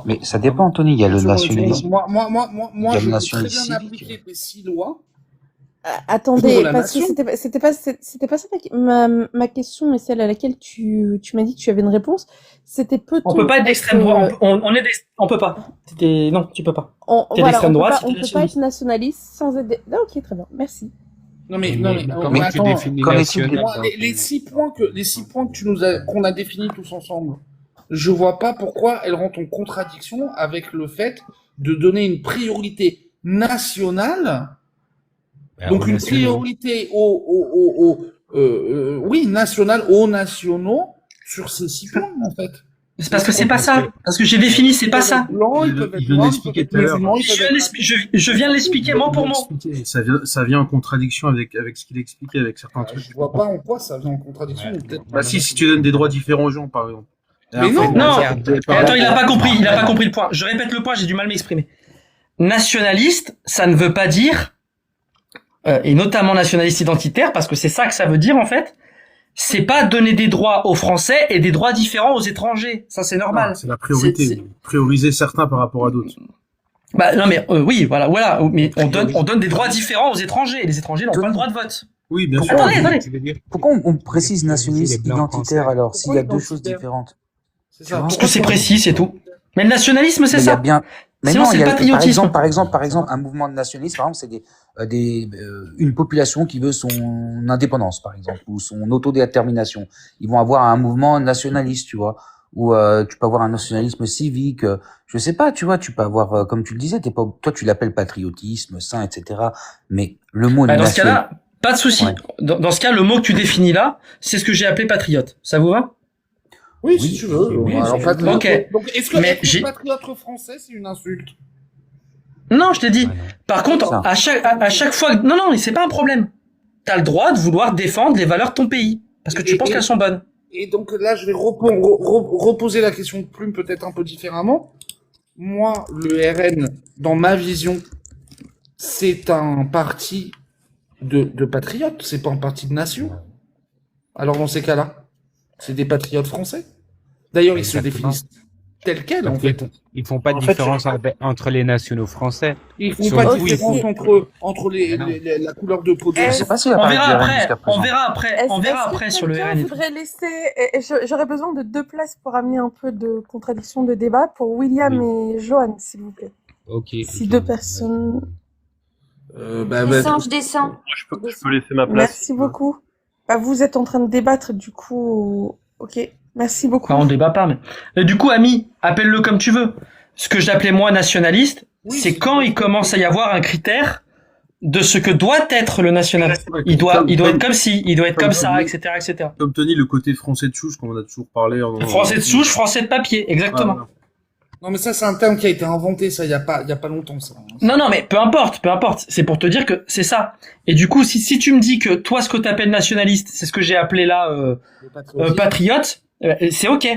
Mais ça dépend, Tony. Il y a le nationalisme. Moi, Il y a le je peux très nationalisme bien civique. appliquer les 6 lois. Attendez, Pour la parce que nation. c'était pas ça ma question, mais celle à laquelle tu m'as dit que tu avais une réponse. C'était peut-on On peut pas être d'extrême droite. être, On peut pas. Non, tu peux pas. T'es voilà, d'extrême droite, on t'es peut pas nationaliste. être nationaliste sans être. Ah, ok, très bien, merci. Non mais Comment tu attends, définis qu'en est-il national moi, les 6 points que qu'on a définis tous ensemble, je vois pas pourquoi elles rentrent en contradiction avec le fait de donner une priorité nationale. Donc une priorité nationale aux nationaux sur ces 6 points en fait. C'est parce que c'est pas ça. Parce que j'ai défini, c'est pas ça. Blancs, ils peuvent être Il vient noirs, ils d'expliquer peuvent être tout à l'heure. musulmans, ils Je peuvent viens, être- je viens de l'expliquer mot pour mot. Ça vient en contradiction avec ce qu'il expliquait avec certains trucs. Je vois pas en quoi ça vient en contradiction. ou peut-être- Bah si tu donnes des droits différents aux gens, par exemple. Mais non, Non. Attends, Attends, il a pas compris le point. Je répète le point, j'ai du mal à m'exprimer. Nationaliste, ça ne veut pas dire, et notamment nationaliste identitaire, parce que c'est ça que ça veut dire en fait, c'est pas donner des droits aux Français et des droits différents aux étrangers. Ça c'est normal. C'est la priorité. C'est- Prioriser certains par rapport à d'autres. Bah non mais oui, voilà, mais on donne des droits différents aux étrangers et les étrangers n'ont pas le droit de vote. Oui, bien sûr. Attendez. Pourquoi on précise nationalisme Les Blancs identitaire français. alors s'il y a deux Pourquoi choses identitaire différentes? C'est ça. Parce que c'est précis, c'est tout. Mais le nationalisme, c'est Mais il y a ça. bien. Mais Sinon, non, c'est il y le a, patriotisme. par exemple, un mouvement de nationalisme, par exemple, c'est une population qui veut son indépendance, par exemple, ou son autodétermination. Ils vont avoir un mouvement nationaliste, tu vois, ou tu peux avoir un nationalisme civique. Je sais pas, tu vois, tu peux avoir, comme tu le disais, toi, tu l'appelles patriotisme, sain, etc. Mais le mot Bah, dans ce cas-là, pas de souci. Ouais. Dans ce cas, le mot que tu définis là, c'est ce que j'ai appelé patriote. Ça vous va? Oui, Oui, si tu veux. oui, Alors, c'est- patriote. Ok. Donc, est-ce Mais que j'ai- patriote français, c'est une insulte? Non, je t'ai dit. Ah, non. Par contre, Ça. à chaque fois, non, c'est pas un problème. T'as le droit de vouloir défendre les valeurs de ton pays. Parce que tu Et- penses et- qu'elles sont bonnes. Et donc là, je vais reposer la question de Plume peut-être un peu différemment. Moi, le RN, dans ma vision, c'est un parti de patriotes, c'est pas un parti de nation. Alors dans ces cas-là, c'est des patriotes français. D'ailleurs, ils se Exactement. définissent tels quels, en Parce fait. Ils font pas de En fait, différence entre les nationaux français. Ils font Sur pas le de coup, différence entre Mais non. la couleur de peau de Je Je sais pas s'il a On parlé verra du RN après. jusqu'à présent. On verra après. On verra Est-ce que après sur le quelqu'un RN. et tout. voudrait laisser, et j'aurais besoin de 2 places pour amener un peu de contradiction de débat pour William et Johan, s'il vous plaît. Ok. Si 2 personnes. Je descends. Je peux laisser ma place. Merci beaucoup. Bah, vous êtes en train de débattre, du coup. Ok, merci beaucoup. Bah, on débat pas, mais. Et du coup, ami, appelle-le comme tu veux. Ce que j'appelais moi nationaliste, Oui, c'est c'est- quand il commence à y avoir un critère de ce que doit être le nationaliste. Il doit être comme si, il doit être comme ça, etc., etc. Comme Tony, le côté français de souche, comme on a toujours parlé. Français de souche, français de papier, exactement. Voilà. Non, mais ça, c'est un terme qui a été inventé, ça, il y a pas longtemps, ça. Non, mais peu importe. C'est pour te dire que c'est ça. Et du coup, si tu me dis que toi, ce que t'appelles nationaliste, c'est ce que j'ai appelé là, Le patriotisme. patriote, c'est ok.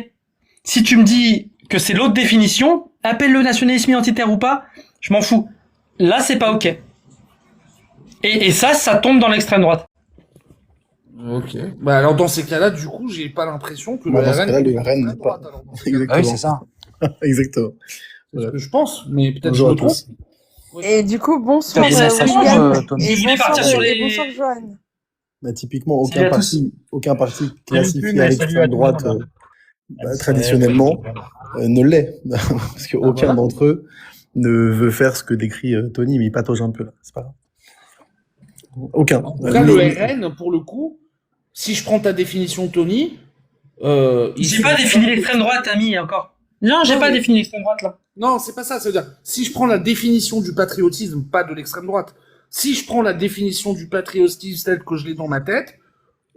Si tu me dis que c'est l'autre définition, appelle-le nationalisme identitaire ou pas, je m'en fous. Là, c'est pas ok. Et ça tombe dans l'extrême droite. Ok. Bah alors dans ces cas-là, du coup, j'ai pas l'impression que Bah, le dans ce RN cas-là, le est RN à n'est droite, pas- alors, dans ce cas-là. Ah oui, c'est ça. Exactement. C'est ce que je pense, mais peut-être que je Bonjour me à trompe. tous. Et du coup, bonsoir Mais ça change, William. Tony. Et Je voulais bonsoir, partir sur les- et bonsoir Johan. Bah, typiquement, Salut à aucun parti classifié Plume, à et salut à l'extrême tout le droite monde. traditionnellement ne l'est. Parce qu'aucun voilà. d'entre eux ne veut faire ce que décrit Tony, mais il patauge un peu là. C'est pas grave. Aucun. En tout cas, le RN, pour le coup, si je prends ta définition, Tony, J'ai pas défini l'extrême droite, ami, encore. Non, j'ai Non, pas mais- défini l'extrême droite, là. Non, c'est pas ça. Ça veut dire, si je prends la définition du patriotisme, pas de l'extrême droite, si je prends la définition du patriotisme telle que je l'ai dans ma tête,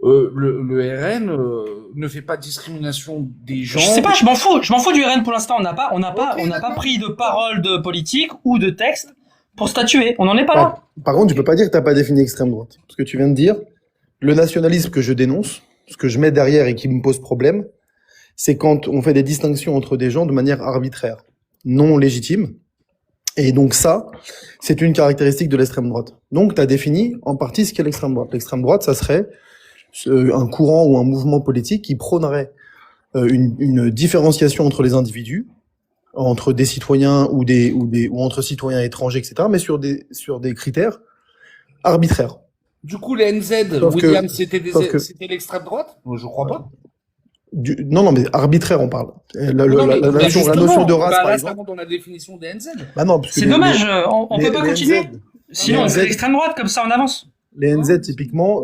le RN ne fait pas de discrimination des gens. Je sais pas, je m'en fous du RN pour l'instant. On n'a pas Ok, d'accord. pris de parole de politique ou de texte pour statuer. On n'en est pas là. Par contre, tu peux pas dire que t'as pas défini extrême droite. Parce que tu viens de dire, le nationalisme que je dénonce, ce que je mets derrière et qui me pose problème, c'est quand on fait des distinctions entre des gens de manière arbitraire, non légitime. Et donc ça, c'est une caractéristique de l'extrême droite. Donc tu as défini en partie ce qu'est l'extrême droite. L'extrême droite, ça serait un courant ou un mouvement politique qui prônerait une différenciation entre les individus, entre des citoyens ou entre citoyens étrangers, etc., mais sur des critères arbitraires. Du coup, les NZ, Sauf que- William, c'était sauf que- l'extrême droite? Je crois pas. Non, mais arbitraire, on parle. La Non, mais justement, notion de race, bah, par là, exemple. ça rentre dans la définition des NZ. Bah non, parce que C'est les- dommage, on les- peut pas les continuer. NZ, Sinon, on les fait NZ, l'extrême droite, comme ça on avance. les NZ, typiquement,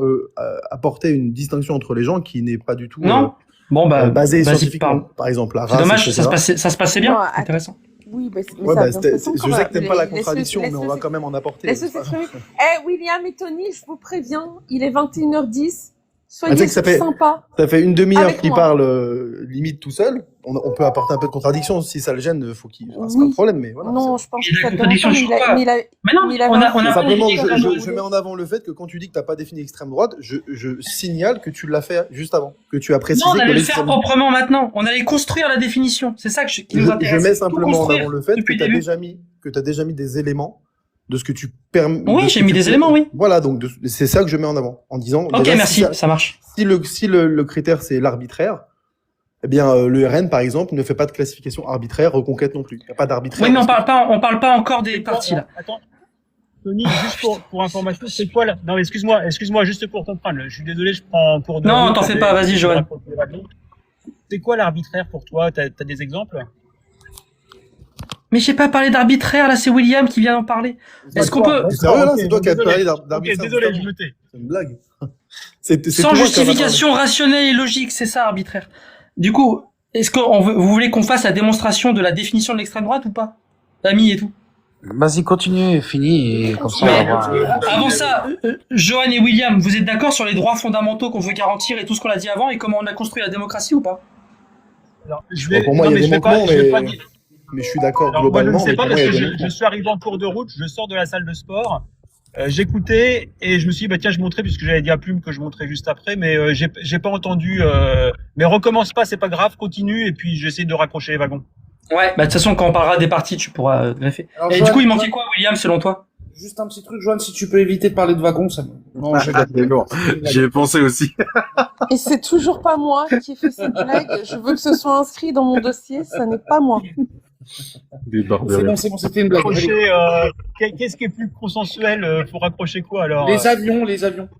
apportaient une distinction entre les gens qui n'est pas du tout Non? Bon, bah, basée vas-y, scientifiquement. parle. Par exemple, la C'est race, dommage, etc. ça se passait bien. Non, C'est intéressant. Oui, mais Ouais, ça a bah, bien fait son je camp, sais que t'aimes pas la laisse-le- contradiction, mais on va laisse-le- quand même en apporter. Laisse-le s'exprimer. William et Tony, je vous préviens, il est 21h10. Ah, tu sais Soyez que ça fait- sympas. Ça fait une demi-heure Avec qu'il moi. parle limite tout seul. On peut apporter un peu de contradiction. Si ça le gêne, faut qu'il. Enfin, c'est pas Oui. un problème, mais voilà. Non, je pense Et que la ça te contradiction dérange pas, sur quoi mais Mais non, mais il a on a vingt- C'est simplement, il a vingt- je mets en avant le fait que quand tu dis que t'as pas défini extrême droite, je signale que tu l'as fait juste avant, que tu as précisé Non, on que allait le faire l'extrême proprement maintenant. On allait construire la définition. C'est ça qui nous je intéresse. mets Tout simplement en construire avant le fait que depuis tu as le début. déjà mis des éléments de ce que tu permets. Oui, j'ai mis des éléments, oui. Voilà, donc c'est ça que je mets en avant, en disant. Ok, déjà, merci, Si, ça marche. si le critère c'est l'arbitraire, eh bien le RN par exemple ne fait pas de classification arbitraire, reconquête non plus. Il n'y a pas d'arbitraire. Oui, mais parce on parle pas encore des parties là. Attends. Tony, juste pour information, c'est quoi là? Non, mais excuse-moi, juste pour comprendre. Je suis désolé, je prends pour de Non, route, t'en fais mais- pas, vas-y, Joël. C'est quoi l'arbitraire pour toi? T'as des exemples? Mais j'ai pas parlé d'arbitraire, là, c'est William qui vient d'en parler. Est-ce qu'on peut, que- Sérieux là, Ok, c'est toi qui as désolé. parlé Ok, d'arbitraire. désolé, juste je avant. me tais. C'est une blague. C'est sans toi qui en as justification rationnelle et logique, c'est ça, arbitraire. Du coup, est-ce que vous voulez qu'on fasse la démonstration de la définition de l'extrême droite ou pas? Ami et tout. Vas-y, continue, fini, et comme ça, on va Mais, voir. avant ça, Johan et William, vous êtes d'accord sur les droits fondamentaux qu'on veut garantir et tout ce qu'on a dit avant et comment on a construit la démocratie ou pas? Alors, parlé. Pour moi, non, il y a mais des je vais pas- manquements, je vais pas dire- mais je suis d'accord Alors, moi, je ne globalement. sais Mais pas pour moi, parce il y que a des je manquements. suis arrivé en cours de route, je sors de la salle de sport, j'écoutais et je me suis dit, bah tiens, je montrais puisque j'avais dit à Plume que je montrais juste après, mais j'ai pas entendu. Mais recommence pas, c'est pas grave, continue et puis j'essaie de raccrocher les wagons. Ouais, bah de toute façon, quand on parlera des parties, tu pourras greffer. Alors, Et Johan, du coup, il manquait quoi, William, selon toi? Juste un petit truc, Joanne, si tu peux éviter de parler de wagons, ça me... Non, je- C'est lourd. J'y ai pensé aussi. Et c'est toujours pas moi qui ai fait cette blague. Je veux que ce soit inscrit dans mon dossier. Ça n'est pas moi. Des barbes. c'est bon, c'était une blague. Raccrocher, qu'est-ce qui est plus consensuel? Faut raccrocher quoi alors? Les avions,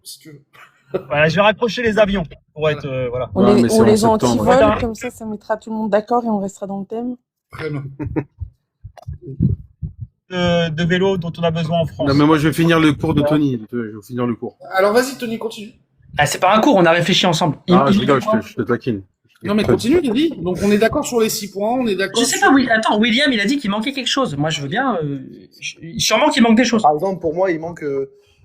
si tu veux. Voilà, je vais raccrocher les avions pour être voilà. On Ouais, les, mais c'est on en les septembre. anti-vol, Voilà. comme ça mettra tout le monde d'accord et on restera dans le thème. Très bien. De vélo dont on a besoin en France. Non, mais moi, je vais finir le cours de Tony. Je vais finir le cours. Alors vas-y, Tony, continue. Ah, c'est pas un cours, on a réfléchi ensemble. Je rigole, je te taquine. Non, mais continue, Lily. Donc on est d'accord sur les 6 points, on est d'accord Je sais sur... pas, attends, William, il a dit qu'il manquait quelque chose. Moi, je veux bien, sûrement qu'il manque des choses. Par exemple, pour moi, il manque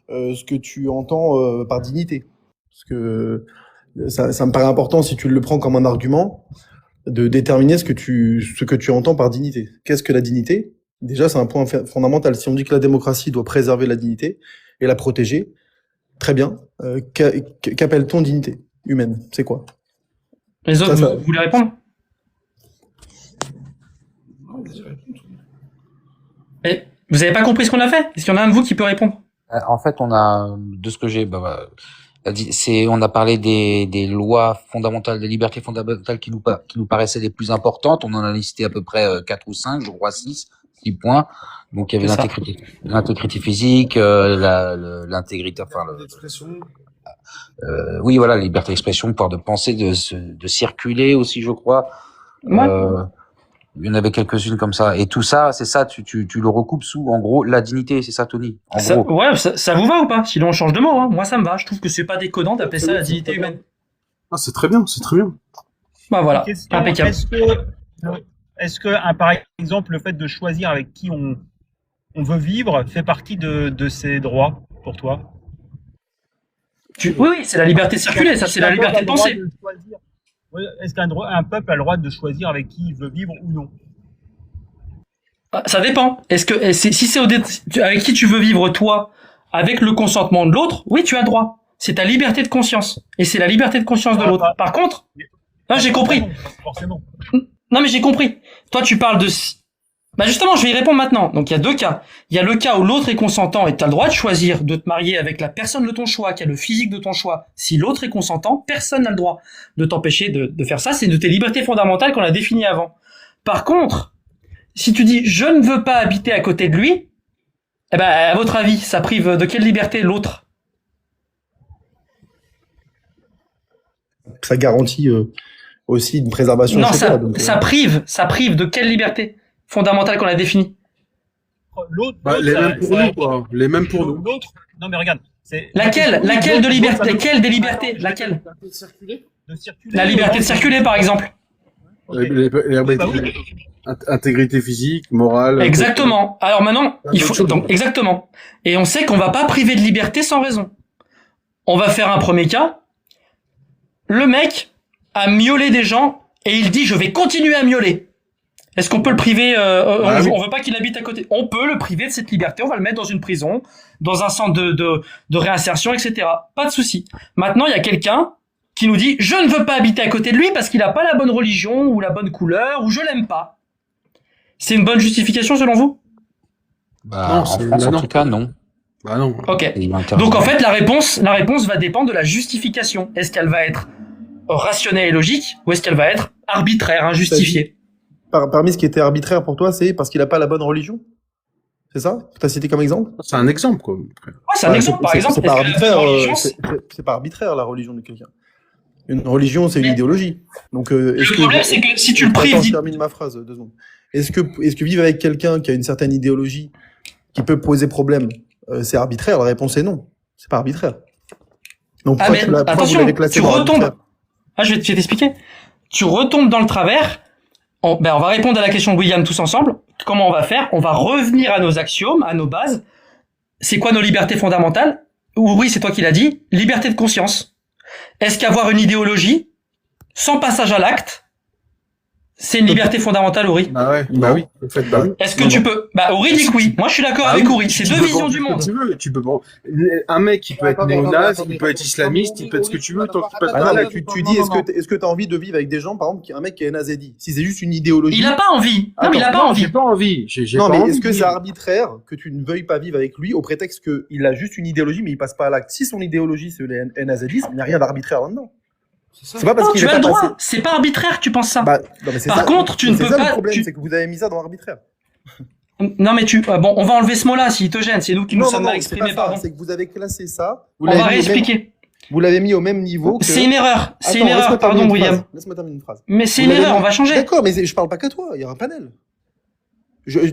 ce que tu entends par dignité. Parce que ça me paraît important, si tu le prends comme un argument, de déterminer ce que tu entends par dignité. Qu'est-ce que la dignité? Déjà, c'est un point fondamental. Si on dit que la démocratie doit préserver la dignité et la protéger, très bien. Qu'appelle-t-on dignité humaine? C'est quoi? Les autres, Ça- vous voulez répondre? Et vous avez pas compris ce qu'on a fait? Est-ce qu'il y en a un de vous qui peut répondre? En fait, on a, de ce que j'ai, on a parlé des lois fondamentales, des libertés fondamentales qui nous paraissaient les plus importantes. On en a listé à peu près 4 ou 5, je crois 6 points. Donc il y avait C'est ça. l'intégrité physique, l'intégrité, enfin, L'expression. oui, voilà, la liberté d'expression, pouvoir de penser, de circuler aussi, je crois. Ouais. Il y en avait quelques-unes comme ça. Et tout ça, c'est ça, tu le recoupes sous, en gros, la dignité, c'est ça, Tony. En Ça, gros. ouais, ça vous va ou pas? Sinon, on change de mot, hein. Moi, ça me va. Je trouve que c'est pas déconnant d'appeler ça la dignité humaine. Ah, c'est très bien, c'est très bien. Bah voilà, Question, impeccable. est-ce que par exemple, le fait de choisir avec qui on veut vivre fait partie de ces droits pour toi? Oui, c'est la liberté de circuler, ça, c'est la liberté de penser. Oui, est-ce qu'un peuple a le droit de choisir avec qui il veut vivre ou non? Ça dépend. Si c'est avec qui tu veux vivre toi, avec le consentement de l'autre, oui, tu as droit. C'est ta liberté de conscience. Et c'est la liberté de conscience de l'autre. Par contre, non, j'ai compris. Forcément. Non, mais j'ai compris. Toi, tu parles de... Bah justement, je vais y répondre maintenant. Donc il y a deux cas. Il y a le cas où l'autre est consentant et tu as le droit de choisir de te marier avec la personne de ton choix, qui a le physique de ton choix. Si l'autre est consentant, personne n'a le droit de t'empêcher de faire ça. C'est une de tes libertés fondamentales qu'on a définies avant. Par contre, si tu dis je ne veux pas habiter à côté de lui, eh ben à votre avis, ça prive de quelle liberté l'autre? Ça garantit aussi une préservation. Non, etc. ça prive de quelle liberté fondamentale qu'on a définie? L'autre, Les mêmes pour nous, quoi. Les mêmes pour nous. L'autre, non mais regarde, Laquelle de liberté? Laquelle des libertés? Laquelle? de circuler. La liberté de circuler, par exemple. Intégrité physique, morale. Exactement. Alors maintenant, il faut donc exactement. Et on sait qu'on va pas priver de liberté sans raison. On va faire un premier cas. Le mec a miaulé des gens et il dit je vais continuer à miauler. Est-ce qu'on peut le priver on veut pas qu'il habite à côté. On peut le priver de cette liberté. On va le mettre dans une prison, dans un centre de réinsertion, etc. Pas de souci. Maintenant, il y a quelqu'un qui nous dit je ne veux pas habiter à côté de lui parce qu'il a pas la bonne religion ou la bonne couleur ou je l'aime pas. C'est une bonne justification selon vous? Bah, en France, en tout cas, non. Bah non. Ok. Donc en fait, la réponse va dépendre de la justification. Est-ce qu'elle va être rationnelle et logique ou est-ce qu'elle va être arbitraire, injustifiée? Parmi ce qui était arbitraire pour toi, c'est parce qu'il a pas la bonne religion? C'est ça? Tu as cité comme exemple? C'est un exemple, quoi. Ouais, c'est un exemple, par exemple. C'est pas est-ce que la arbitraire, religion, c'est pas arbitraire, la religion de quelqu'un. Une religion, c'est une idéologie. Donc, le problème, c'est que si tu le prives... Attends, je termine ma phrase, 2 secondes. Est-ce que vivre avec quelqu'un qui a une certaine idéologie qui peut poser problème, c'est arbitraire? La réponse est non. C'est pas arbitraire. Donc, Ah, mais attention, tu retombes. Ah, je vais t'expliquer. Tu retombes dans le travers. On va répondre à la question de William tous ensemble. Comment on va faire? On va revenir à nos axiomes, à nos bases. C'est quoi nos libertés fondamentales? Oui, c'est toi qui l'as dit. Liberté de conscience. Est-ce qu'avoir une idéologie, sans passage à l'acte, c'est une liberté fondamentale, Uri? Bah ouais, bah oui. En fait, bah oui. Est-ce que tu peux... Bah, Uri dit que oui. Moi, je suis d'accord avec Uri. C'est deux visions du monde. Tu peux un mec, il peut être néo-nazi, il peut être islamiste, il peut être ce que tu veux, tant qu'il passe pas là. Tu dis, est-ce que t'as envie de vivre avec des gens, par exemple, un mec qui est nazedi? Si c'est juste une idéologie. Il a pas envie. Non, mais il a pas envie. J'ai pas envie. Non, mais est-ce que c'est arbitraire que tu ne veuilles pas vivre avec lui au prétexte qu'il a juste une idéologie, mais il passe pas à l'acte? Si son idéologie, c'est le nazisme, il n'y a rien d'arbitraire là-dedans. C'est pas parce qu'il tu est as pas le droit. passé. C'est pas arbitraire que tu penses ça. Bah, non, mais Par contre, tu ne peux C'est ça pas... le problème, c'est que vous avez mis ça dans arbitraire. Non, mais bon, on va enlever ce mot-là s'il te gêne. C'est nous qui nous sommes mal c'est exprimés, pas ça, pardon. c'est que vous avez classé ça. On va réexpliquer. Vous l'avez mis au même niveau que... C'est une erreur. C'est une Attends, erreur, pardon, William. Laisse-moi terminer une phrase. Mais c'est une erreur, on va changer. D'accord, mais je parle pas qu'à toi, il y a un panel.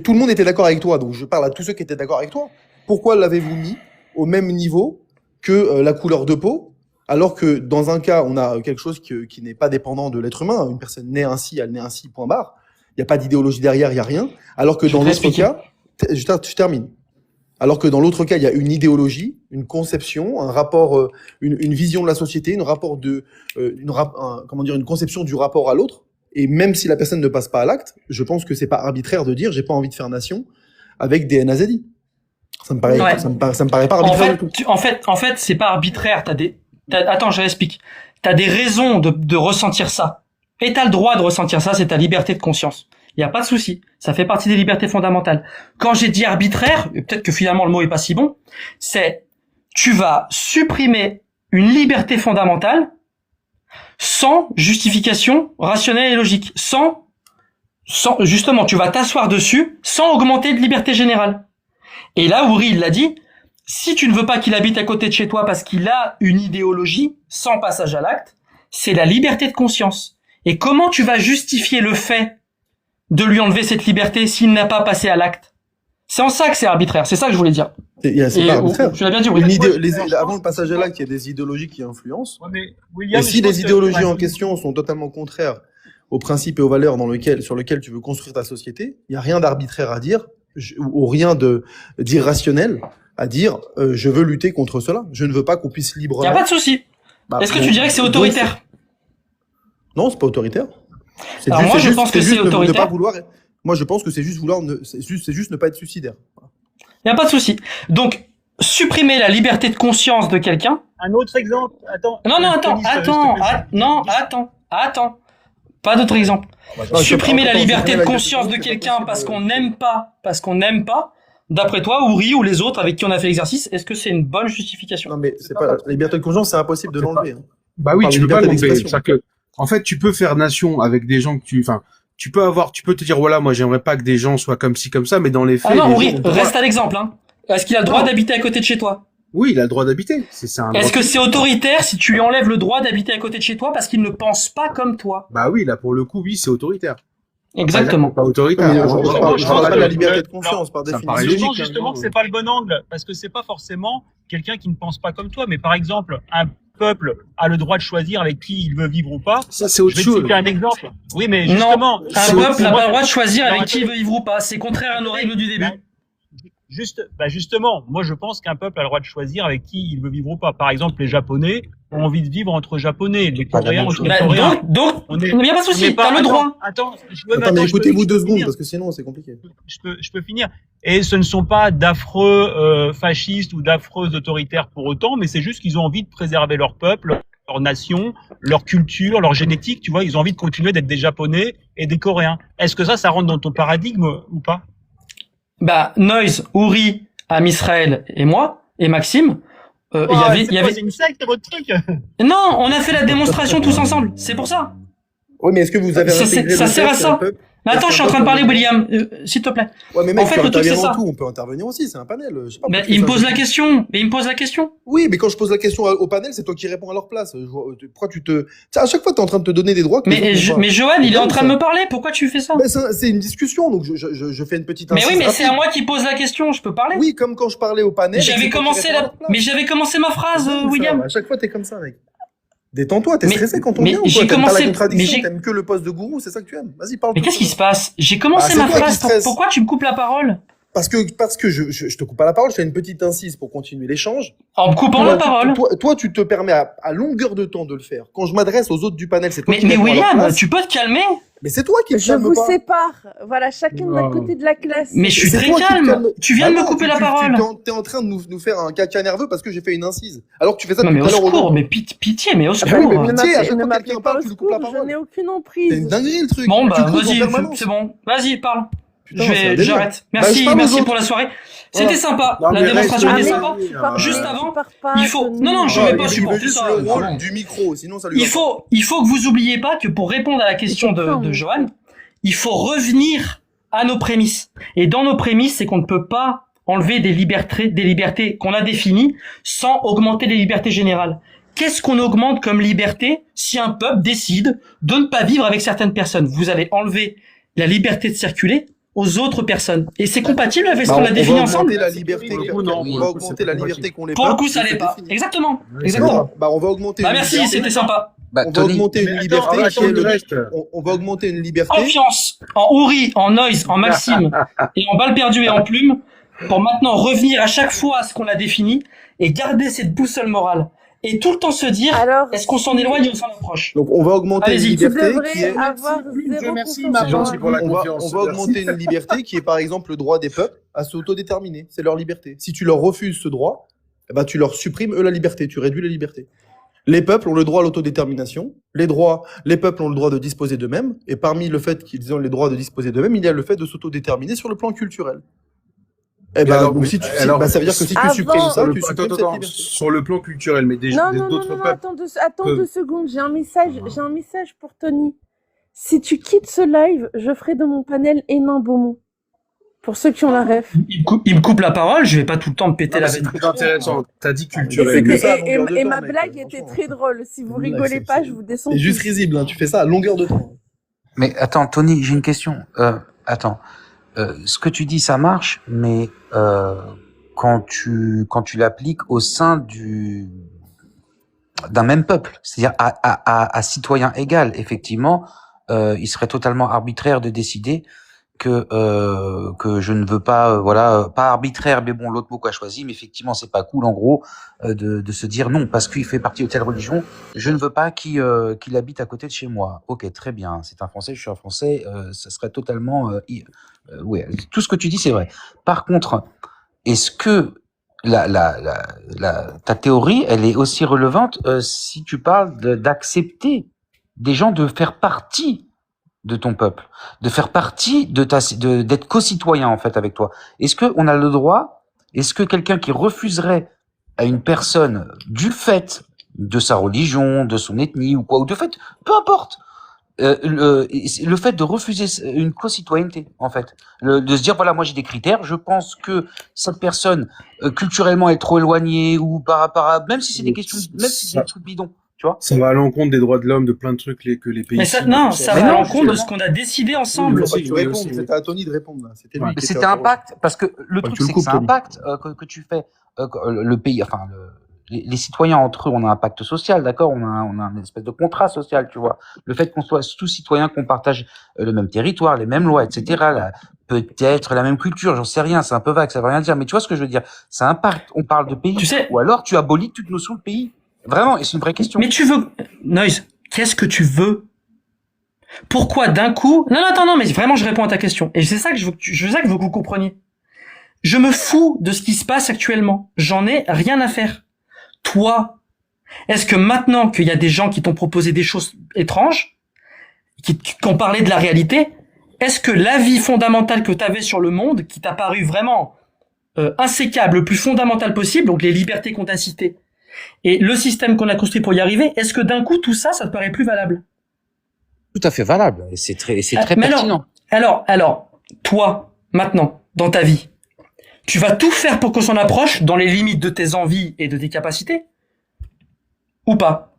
Tout le monde était d'accord avec toi, donc je parle à tous ceux qui étaient d'accord avec toi. Pourquoi l'avez-vous mis au même niveau que la couleur de peau, alors que dans un cas, on a quelque chose qui n'est pas dépendant de l'être humain, une personne naît ainsi, elle naît ainsi, point barre. Il n'y a pas d'idéologie derrière, il n'y a rien. Alors que dans l'autre cas, je termine. Alors que dans l'autre cas, il y a une idéologie, une conception, un rapport, une vision de la société, une conception du rapport à l'autre. Et même si la personne ne passe pas à l'acte, je pense que c'est pas arbitraire de dire j'ai pas envie de faire nation avec des nazis. Ça me paraît, Ouais. ça me paraît pas arbitraire du tout. En fait, c'est pas arbitraire. Attends, je réexplique. T'as des raisons de ressentir ça. Et t'as le droit de ressentir ça, c'est ta liberté de conscience. Il y a pas de souci. Ça fait partie des libertés fondamentales. Quand j'ai dit arbitraire, et peut-être que finalement le mot est pas si bon, c'est tu vas supprimer une liberté fondamentale sans justification rationnelle et logique. Sans justement, tu vas t'asseoir dessus sans augmenter de liberté générale. Et là, Uri, il l'a dit, si tu ne veux pas qu'il habite à côté de chez toi parce qu'il a une idéologie sans passage à l'acte, c'est la liberté de conscience. Et comment tu vas justifier le fait de lui enlever cette liberté s'il n'a pas passé à l'acte? C'est en ça que c'est arbitraire, c'est ça que je voulais dire. C'est pas arbitraire. Tu l'as bien dit, oui. Avant le passage à l'acte, il y a des idéologies qui influencent. Ouais, mais William, Et si les idéologies en question sont totalement contraires aux principes et aux valeurs sur lesquels tu veux construire ta société, il n'y a rien d'arbitraire à dire, ou rien d'irrationnel à dire je veux lutter contre cela. Je ne veux pas qu'on puisse librement... Il n'y a pas de souci. Est-ce que tu dirais que c'est autoritaire? Non, c'est pas autoritaire. Alors moi, je pense que c'est autoritaire. Moi, je pense que c'est juste ne pas être suicidaire. Il n'y a pas de souci. Donc, supprimer la liberté de conscience de quelqu'un. Un autre exemple. Attends. Non, attends. Pas d'autre exemple. Supprimer la Attends, liberté de la conscience de liberté de quelqu'un conscience, parce qu'on n'aime pas, d'après toi, Ouri ou les autres avec qui on a fait l'exercice, est-ce que c'est une bonne justification? Non, mais c'est pas, la liberté de conscience, c'est impossible de C'est l'enlever. Hein. Bah oui, Par tu la peux pas liberté l'enlever. d'expression. C'est-à-dire que, en fait, tu peux faire nation avec des gens que tu peux te dire, voilà, moi, j'aimerais pas que des gens soient comme ci, comme ça, mais dans les faits. Ah non, les Ouri, gens ont le droit- reste à l'exemple, hein. Est-ce qu'il a le droit Non. d'habiter à côté de chez toi? Oui, il a le droit d'habiter. C'est un Est-ce droit. que c'est autoritaire si tu lui enlèves le droit d'habiter à côté de chez toi parce qu'il ne pense pas comme toi? Bah oui, là, pour le coup, oui, c'est autoritaire. Exactement. Pas autoritaire. Non, mais Moi, je parle je pas pense de la que- liberté de alors, conscience, par ça me définition. paraît Je logique, pense justement que c'est pas le bon angle, parce que c'est pas forcément quelqu'un qui ne pense pas comme toi, mais par exemple, un peuple a le droit de choisir avec qui il veut vivre ou pas. Ça, c'est Je autre vais te chose. citer un exemple. Oui, mais Non, justement, un c'est- peuple n'a moi, pas le droit de choisir Non, avec qui il attendez. veut vivre ou pas. C'est contraire à nos règles du début. Justement, moi je pense qu'un peuple a le droit de choisir avec qui il veut vivre ou pas. Par exemple, les Japonais ont envie de vivre entre Japonais, les Pas la Coréens même entre chose. Bah, Coréens. donc, On est- il n'y a pas de on souci, n'est pas- t'as le droit. Attends, Attends, mais écoutez-vous 2 secondes, finir. parce que sinon, c'est compliqué. Je peux finir. Et ce ne sont pas d'affreux fascistes ou d'affreux autoritaires pour autant, mais c'est juste qu'ils ont envie de préserver leur peuple, leur nation, leur culture, leur génétique. Tu vois, ils ont envie de continuer d'être des Japonais et des Coréens. Est-ce que ça rentre dans ton paradigme ou pas? Bah, Noise, Ouri, Am Israël et moi, et Maxime, il y avait... C'est une secte, c'est votre truc. Non, on a fait la démonstration tous ensemble, c'est pour ça. Oui, mais est-ce que vous avez Ça, intégré ça le sert fait à qu'un ça. peuple- Mais attends, je suis en train de parler, William, s'il te plaît. Ouais, mais mec, En fait, tu le truc, interviens c'est en ça. tout, on peut intervenir aussi, c'est un panel. Je sais pas Bah, pourquoi tu il me fais ça. pose la question, mais il me pose la question. Oui, mais quand je pose la question au panel, c'est toi qui réponds à leur place. Pourquoi tu te... Tiens, à chaque fois, t'es en train de te donner des droits que les autres n'ont pas. Mais Johan, il est bien, en train de ça. me parler, pourquoi tu fais ça? Ben, c'est une discussion, donc je fais une petite Mais oui, incise mais c'est à rapide. moi qui pose la question, je peux parler. Oui, comme quand je parlais au panel. et que J'avais c'est toi qui commencé réponds à leur place. mais j'avais commencé ma phrase, C'est ça, William. À chaque fois, t'es comme ça, mec. Détends-toi, t'es Mais- stressé quand on mais vient ou quoi? j'ai T'aimes pas commencé- la contradiction, mais j'ai- t'aimes que le poste de gourou, c'est ça que tu aimes. Vas-y, parle. Mais tout qu'est-ce qui se simplement. passe? J'ai commencé Ah, c'est ma toi qui phrase, stresses. pourquoi tu me coupes la parole? Parce que je te coupe pas la parole, je fais une petite incise pour continuer l'échange. En me coupant la parole. Toi, tu te permets à longueur de temps de le faire. Quand je m'adresse aux autres du panel, c'est toi qui Mais réponds à leur William, place. tu peux te calmer? Mais c'est toi qui te Je calmes vous pas. sépare. Voilà, chacun d'un côté de la classe. Mais je suis C'est très toi qui te calme. calmes. Tu viens de Bah me non, couper la parole. T'es en train de nous faire un caca nerveux parce que j'ai fait une incise. Alors que tu fais ça Non, mais depuis au tout à l'heure. secours, aux mais pitié, mais au Ah secours. bah oui, mais Ne pitié, à chaque m'appelez- fois ne que m'appelez quelqu'un pas parle, au tu lui coupes la secours, je parole. n'ai aucune C'est une emprise. dinguerie le truc. Bon, Tu bah, coupes en vas-y, permanence. c'est bon. Vas-y, parle. Putain, c'est un délire. J'arrête. Bah, Merci, je parle aux merci autres. pour la soirée. C'était Voilà. sympa. Non, La mais démonstration reste- était Ah, sympa. oui, Tu parles- Juste tu avant, parles pas, il faut- Tony. non, non, je Ah, vais il pas veut supporter juste ça. le rôle du micro, sinon ça lui Il va faut que vous oubliez pas que pour répondre à la question de Johan, il faut revenir à nos prémices. Et dans nos prémices, c'est qu'on ne peut pas enlever des libertés qu'on a définies sans augmenter les libertés générales. Qu'est-ce qu'on augmente comme liberté si un peuple décide de ne pas vivre avec certaines personnes? Vous allez enlever la liberté de circuler aux autres personnes. Et c'est compatible avec ce Bah, qu'on a on défini va ensemble? augmenter la liberté. Pour le coup, non. On va augmenter la liberté qu'on les Pour le peuples, coup, ça c'est l'est pas. défini. Exactement. Oui, Exactement. Non, bah on va augmenter. Bah une merci, liberté. c'était sympa. Bah, On va Tony, augmenter une Mais liberté attends, qui est le reste. on va augmenter une liberté. Confiance en Ouri, en Noise, en Maxime et en balle perdue et en plume pour maintenant revenir à chaque fois à ce qu'on a défini et garder cette boussole morale. Et tout le temps se dire, Alors, est-ce qu'on s'en éloigne ou on s'en approche? Donc on va augmenter une Allez-y. tu liberté qui devrais est avoir Dieu zéro merci, confiance ma en gentil toi. pour la on va confiance. augmenter une liberté qui est par exemple le droit des peuples à s'autodéterminer. C'est leur liberté. Si tu leur refuses ce droit, eh ben, tu leur supprimes eux la liberté, tu réduis la liberté. Les peuples ont le droit à l'autodétermination. Les peuples ont le droit de disposer d'eux-mêmes. Et parmi le fait qu'ils ont le droit de disposer d'eux-mêmes, il y a le fait de s'autodéterminer sur le plan culturel. Eh ben, alors, donc, bah, ça veut dire que si tu Avant- supprimes ça, Sur tu le- supprimes cette attends, liberté. sur le plan culturel, mais Non, non, non, d'autres non, non, peuples. attends peuvent- 2 secondes. J'ai un message pour Tony. Si tu quittes ce live, je ferai de mon panel Hénin Beaumont. Pour ceux qui ont la ref. Il me coupe la parole, je vais pas tout le temps me péter Ah, la c'est veine. très intéressant. T'as dit C'est culturel. que ça, à Et longueur de temps, ma mec, blague franchement. était très drôle. Si vous Là, rigolez c'est- pas, je vous descends. C'est juste tous. risible, hein. Tu fais ça à longueur de temps. mais attends, Tony, j'ai une question. Attends, ce que tu dis, ça marche, mais quand tu l'appliques au sein d'un même peuple, c'est-à-dire à citoyen égal, effectivement, il serait totalement arbitraire de décider que je ne veux pas, pas arbitraire, mais bon, l'autre mot qu'a choisi, mais effectivement, c'est pas cool, en gros, de se dire non, parce qu'il fait partie de telle religion, je ne veux pas qu'il habite à côté de chez moi. Ok, très bien, c'est un Français, je suis un Français, ça serait totalement, ouais, tout ce que tu dis, c'est vrai. Par contre, est-ce que ta théorie, elle est aussi relevante si tu parles d'accepter des gens de faire partie de ton peuple, de faire partie d'être co-citoyen en fait avec toi. Est-ce que on a le droit? Est-ce que quelqu'un qui refuserait à une personne du fait de sa religion, de son ethnie ou quoi, ou de fait, peu importe, le fait de refuser une co-citoyenneté, en fait, de se dire voilà, moi j'ai des critères, je pense que cette personne culturellement est trop éloignée ou même si c'est des questions, même si c'est des trucs bidons, tu vois. Ça va à l'encontre des droits de l'homme, de plein de trucs que les pays. Mais ça, non, ça va à l'encontre de ce qu'on a décidé ensemble. Tu réponds, c'était à Tony de répondre, là. C'était lui qui était C'était un pacte, parce que le truc, c'est que c'est un Tony. pacte que tu fais, le pays, enfin, les citoyens entre eux, on a un pacte social, d'accord, on a une espèce de contrat social, tu vois. Le fait qu'on soit tous citoyens, qu'on partage le même territoire, les mêmes lois, etc., peut-être la même culture, j'en sais rien, c'est un peu vague, ça veut rien dire, mais tu vois ce que je veux dire. C'est un pacte, on parle de pays, Tu sais, ou alors tu abolis toute notion de pays. Vraiment, et c'est une vraie question. mais tu veux, Noise, qu'est-ce que tu veux? Pourquoi d'un coup, non, mais vraiment, je réponds à ta question. Et c'est ça que je veux que vous compreniez. Je me fous de ce qui se passe actuellement. J'en ai rien à faire. Toi, est-ce que maintenant qu'il y a des gens qui t'ont proposé des choses étranges, qui ont parlé de la réalité, est-ce que l'avis fondamental que tu avais sur le monde, qui t'a paru vraiment insécable, le plus fondamental possible, donc les libertés qu'on t'a citées, et le système qu'on a construit pour y arriver, est-ce que d'un coup tout ça, ça te paraît plus valable? Tout à fait valable, et c'est très Mais pertinent. Alors, toi, maintenant, dans ta vie, tu vas tout faire pour qu'on s'en approche dans les limites de tes envies et de tes capacités? Ou pas?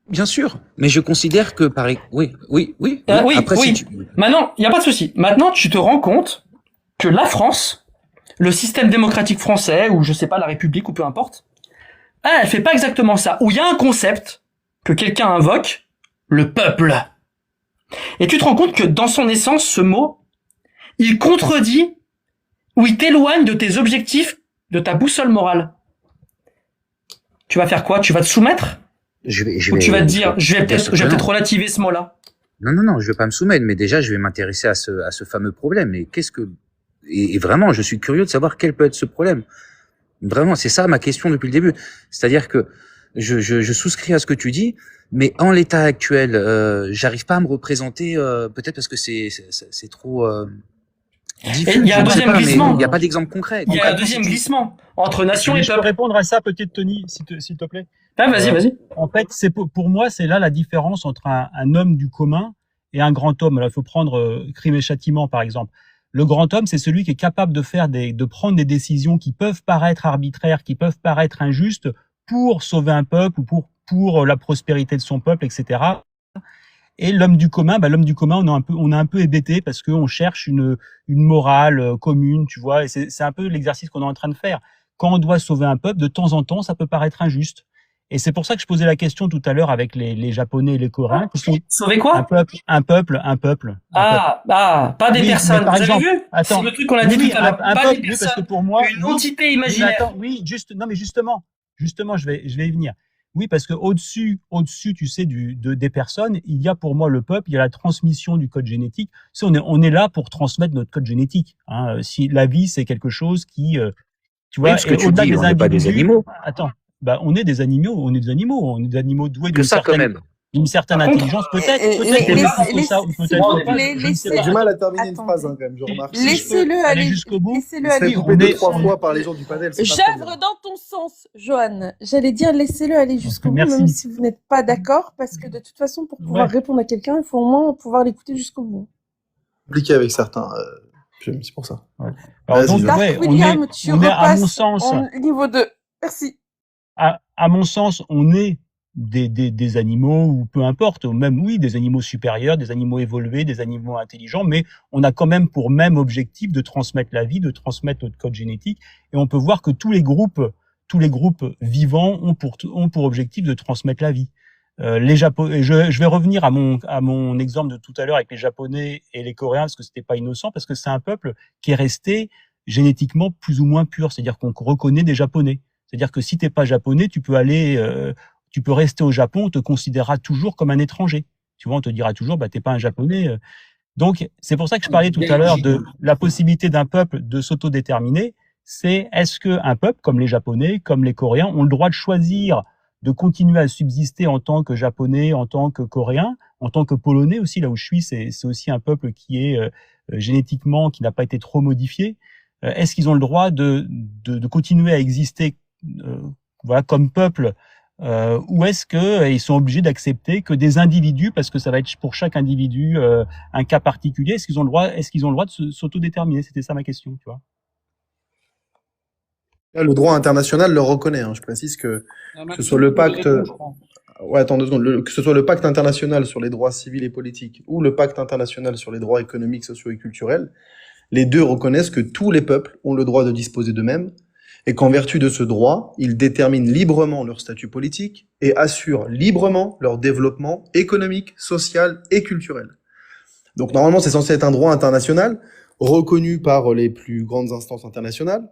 Bien sûr, mais je considère que oui. Oui, Après, oui. si tu... Maintenant, il y a pas de souci. Maintenant, tu te rends compte que la France, le système démocratique français, ou je sais pas, la République, ou peu importe, elle fait pas exactement ça. Où il y a un concept que quelqu'un invoque, le peuple. Et tu te rends compte que dans son essence, ce mot, il contredit ou il t'éloigne de tes objectifs, de ta boussole morale. Tu vas faire quoi? Tu vas te soumettre? Ou tu vas te dire, je vais peut-être relativer ce mot-là? Non, je vais pas me soumettre, mais déjà, je vais m'intéresser à ce fameux problème. Et vraiment, je suis curieux de savoir quel peut être ce problème. Vraiment, c'est ça ma question depuis le début. C'est-à-dire que je souscris à ce que tu dis, mais en l'état actuel, j'arrive pas à me représenter, peut-être parce que c'est trop diffus. Il y a un deuxième glissement. Il n'y a pas d'exemple concret. Il y a un deuxième glissement entre nation et Je peux peuple. répondre à ça peut-être, Tony, s'il te plaît. Ah, vas-y. En fait, pour moi, c'est là la différence entre un homme du commun et un grand homme. Alors, il faut prendre Crime et Châtiment, par exemple. Le grand homme, c'est celui qui est capable de prendre des décisions qui peuvent paraître arbitraires, qui peuvent paraître injustes pour sauver un peuple ou pour la prospérité de son peuple, etc. Et l'homme du commun, on est un peu hébété parce qu'on cherche une morale commune, tu vois. Et c'est un peu l'exercice qu'on est en train de faire. Quand on doit sauver un peuple, de temps en temps, ça peut paraître injuste. Et c'est pour ça que je posais la question tout à l'heure avec les Japonais et les Coréens. Sauver quoi? Un peuple. Pas des personnes. Par Vous exemple, avez vu? attends, C'est le truc qu'on a dit tout à l'heure. un Pas peuple, des oui, parce personnes. que pour moi, Une entité imaginaire. Justement, je vais y venir. Oui, parce que au-dessus, tu sais, des personnes, il y a pour moi le peuple, il y a la transmission du code génétique. Si on est là pour transmettre notre code génétique. Hein. Si la vie, c'est quelque chose qui, tu vois, parce que tu dis, on n'est pas des animaux. Attends, on est des animaux, on est des animaux doués Que ça, quand même. d'une certaine intelligence, peut-être que ça, ou peut-être. J'ai du mal à terminer une phrase, hein, quand même, je remarque. Laissez-le aller jusqu'au bout. Laissez-le Il se fait aller. couper 2-3 fois par les gens du panel. c'est pas très J'œuvre bien. dans ton sens, Johan. J'allais dire laissez-le aller jusqu'au bout, Merci. même si vous n'êtes pas d'accord, parce que de toute façon, pour pouvoir répondre à quelqu'un, il faut au moins pouvoir l'écouter jusqu'au bout. Compliqué avec certains. C'est pour ça. Alors, donc, Dark ouais, William, tu on est, à mon repasses sens, en niveau 2. Merci. à mon sens, on est des animaux, ou peu importe, ou même, oui, des animaux supérieurs, des animaux évolués, des animaux intelligents, mais on a quand même pour même objectif de transmettre la vie, de transmettre notre code génétique, et on peut voir que tous les groupes vivants ont pour objectif de transmettre la vie. Je vais revenir à mon exemple de tout à l'heure avec les Japonais et les Coréens, parce que c'était pas innocent, parce que c'est un peuple qui est resté génétiquement plus ou moins pur, c'est-à-dire qu'on reconnaît des Japonais. C'est-à-dire que si t'es pas japonais, tu peux rester au Japon, on te considérera toujours comme un étranger. Tu vois, on te dira toujours, t'es pas un japonais. Donc, c'est pour ça que je parlais tout à l'heure de la possibilité d'un peuple de s'autodéterminer. C'est, est-ce que un peuple, comme les Japonais, comme les Coréens, ont le droit de choisir de continuer à subsister en tant que Japonais, en tant que Coréens, en tant que Polonais aussi, là où je suis, c'est aussi un peuple qui est génétiquement, qui n'a pas été trop modifié. Est-ce qu'ils ont le droit de continuer à exister voilà, comme peuple, ou est-ce que ils sont obligés d'accepter que des individus, parce que ça va être pour chaque individu un cas particulier, est-ce qu'ils ont le droit de s'autodéterminer? C'était ça ma question, tu vois. Là, le droit international le reconnaît. Hein. Je précise que ce soit le pacte. Ouais, attends 2 secondes. Que ce soit le pacte international sur les droits civils et politiques ou le pacte international sur les droits économiques, sociaux et culturels, les deux reconnaissent que tous les peuples ont le droit de disposer d'eux-mêmes et qu'en vertu de ce droit, ils déterminent librement leur statut politique et assurent librement leur développement économique, social et culturel. Donc normalement, c'est censé être un droit international reconnu par les plus grandes instances internationales,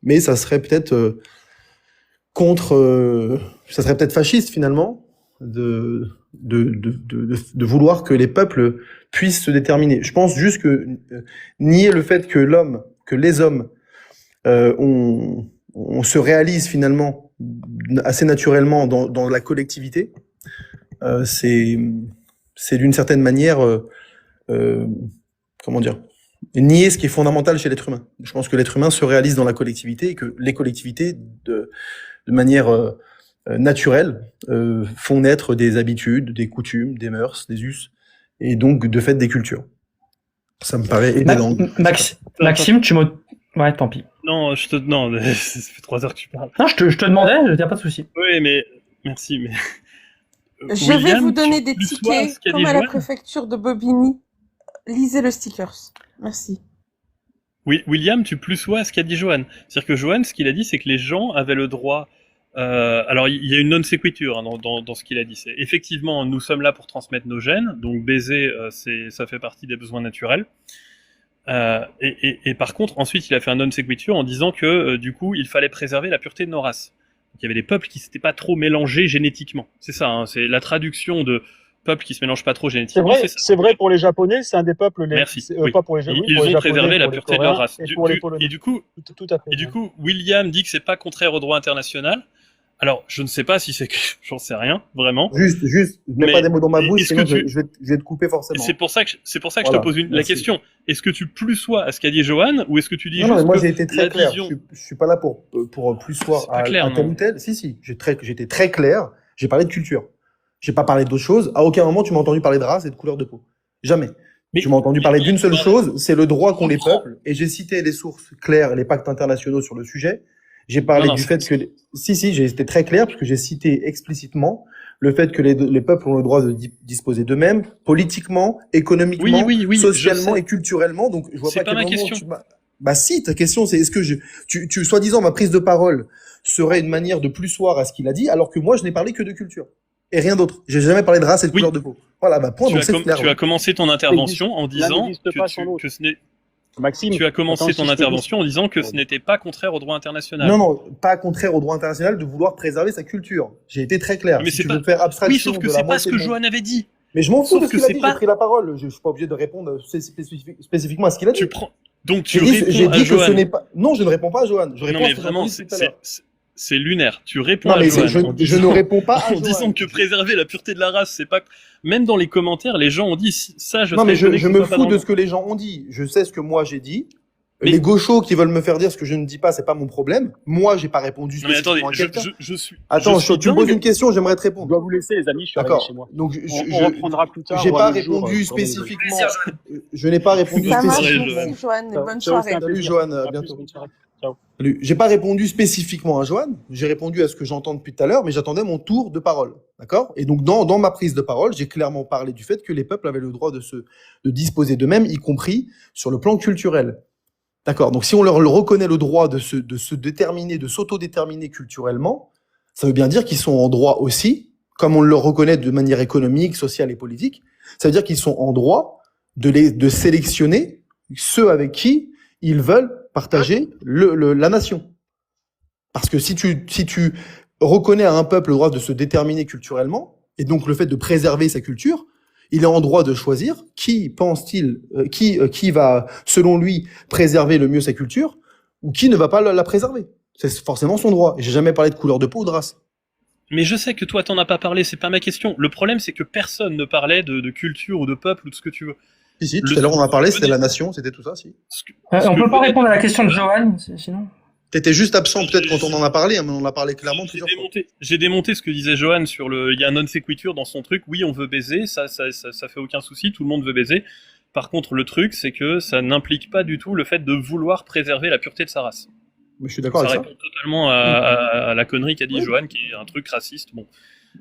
mais ça serait peut-être ça serait peut-être fasciste finalement de vouloir que les peuples puissent se déterminer. Je pense juste que nier le fait que les hommes on se réalise finalement assez naturellement dans la collectivité, c'est d'une certaine manière comment dire, nier ce qui est fondamental chez l'être humain. Je pense que l'être humain se réalise dans la collectivité et que les collectivités de manière naturelle font naître des habitudes, des coutumes, des mœurs, des us et donc de fait des cultures. Ça me paraît évident. Maxime, tu me... Ouais, tant pis. Non, non, ça fait 3 heures que tu parles. Non, je te demandais, il n'y a pas de souci. Oui, mais merci, mais Je vais vous donner des tickets comme à la préfecture de Bobigny. Lisez le stickers. Merci. Oui, William, tu plus sois à ce qu'a dit Johan. C'est-à-dire que Johan, ce qu'il a dit, c'est que les gens avaient le droit. Alors, il y a une non sequitur dans ce qu'il a dit. C'est effectivement, nous sommes là pour transmettre nos gènes, donc baiser, ça fait partie des besoins naturels. Et par contre, ensuite, il a fait un non sequitur en disant que du coup, il fallait préserver la pureté de nos races. Donc, il y avait des peuples qui s'étaient pas trop mélangés génétiquement. C'est ça, hein, c'est la traduction de peuples qui se mélangent pas trop génétiquement. C'est vrai pour les Japonais, c'est un des peuples les. Merci. Oui. Pas pour les Japonais. Ils ont préservé la pureté de leur race. Et du coup, tout à fait. Et du coup, William dit que c'est pas contraire au droit international. Alors, je ne sais pas si c'est que j'en sais rien, vraiment. Juste, mets pas des mots dans ma bouche, sinon je vais te couper forcément. C'est pour ça que je te pose la question. Est-ce que tu plus sois à ce qu'a dit Johan, ou est-ce que tu dis juste non, mais moi que j'ai été très clair. Je suis pas là pour plus soir à clair, tel ou tel. Si, j'étais très clair. J'ai parlé de culture. J'ai pas parlé d'autre chose. À aucun moment tu m'as entendu parler de race et de couleur de peau. Jamais. Tu m'as entendu parler d'une seule chose, c'est le droit qu'ont les peuples. Et j'ai cité les sources claires et les pactes internationaux sur le sujet. J'ai parlé du fait que j'ai été très clair parce que j'ai cité explicitement le fait que les peuples ont le droit de disposer d'eux-mêmes politiquement, économiquement, socialement et culturellement. Donc je vois pas quel moment tu m'as. Bah si, ta question c'est est-ce que tu soi-disant ma prise de parole serait une manière de plus soir à ce qu'il a dit alors que moi je n'ai parlé que de culture et rien d'autre. J'ai jamais parlé de race et de couleur de peau. Voilà, bah point. Donc c'est clair. Tu as commencé ton intervention en disant que ce n'est Maxime, tu as commencé ton intervention en disant que ce n'était pas contraire au droit international. Non, pas contraire au droit international de vouloir préserver sa culture. J'ai été très clair. Mais si tu veux faire abstraction. Oui, sauf que c'est pas ce que Johan avait dit. Mais je m'en fous de ce qu'il a dit. J'ai pris la parole. Je suis pas obligé de répondre spécifiquement à ce qu'il a dit. Donc tu réponds à Johan. Que ce n'est pas. Non, je ne réponds pas à Johan. Je réponds non, mais vraiment, c'est lunaire. Tu réponds à Johan. Je ne réponds pas à Johan. En disant que préserver la pureté de la race, c'est pas. Même dans les commentaires, les gens ont dit ça. Non, mais je me fous de ce que les gens ont dit. Je sais ce que moi j'ai dit. Mais les gauchos qui veulent me faire dire ce que je ne dis pas, c'est pas mon problème. Moi, j'ai pas répondu spécifiquement à quelqu'un. Attends, tu me poses une question, j'aimerais te répondre. Je dois vous laisser, les amis, je suis arrivé chez moi. Donc, on reprendra plus tard. J'ai pas répondu spécifiquement. Je n'ai pas répondu spécifiquement. Merci, Johan. Bonne soirée. Salut, Johan. À bientôt. Salut. J'ai pas répondu spécifiquement à Johan. J'ai répondu à ce que j'entends depuis tout à l'heure, mais j'attendais mon tour de parole. D'accord? Et donc, dans ma prise de parole, j'ai clairement parlé du fait que les peuples avaient le droit de disposer d'eux-mêmes, y compris sur le plan culturel. D'accord. Donc, si on leur reconnaît le droit de se déterminer, de s'autodéterminer culturellement, ça veut bien dire qu'ils sont en droit aussi, comme on le reconnaît de manière économique, sociale et politique. Ça veut dire qu'ils sont en droit de sélectionner ceux avec qui ils veulent partager la nation. Parce que si tu reconnais à un peuple le droit de se déterminer culturellement, et donc le fait de préserver sa culture, il est en droit de choisir qui pense-t-il, qui va, selon lui, préserver le mieux sa culture, ou qui ne va pas la préserver. C'est forcément son droit. Et j'ai jamais parlé de couleur de peau ou de race. Mais je sais que toi t'en as pas parlé, c'est pas ma question. Le problème c'est que personne ne parlait de culture ou de peuple ou de ce que tu veux. Si, tout à l'heure on a parlé, c'était la nation, c'était tout ça, si. On peut pas répondre à la question de Johan, sinon. T'étais juste absent peut-être quand on en a parlé, hein, mais on en a parlé clairement plusieurs fois. J'ai démonté ce que disait Johan sur il y a un non sequitur dans son truc. Oui, on veut baiser, ça fait aucun souci, tout le monde veut baiser. Par contre, le truc, c'est que ça n'implique pas du tout le fait de vouloir préserver la pureté de sa race. Mais je suis d'accord avec ça. Ça répond totalement à la connerie qu'a dit Johan, qui est un truc raciste. Bon,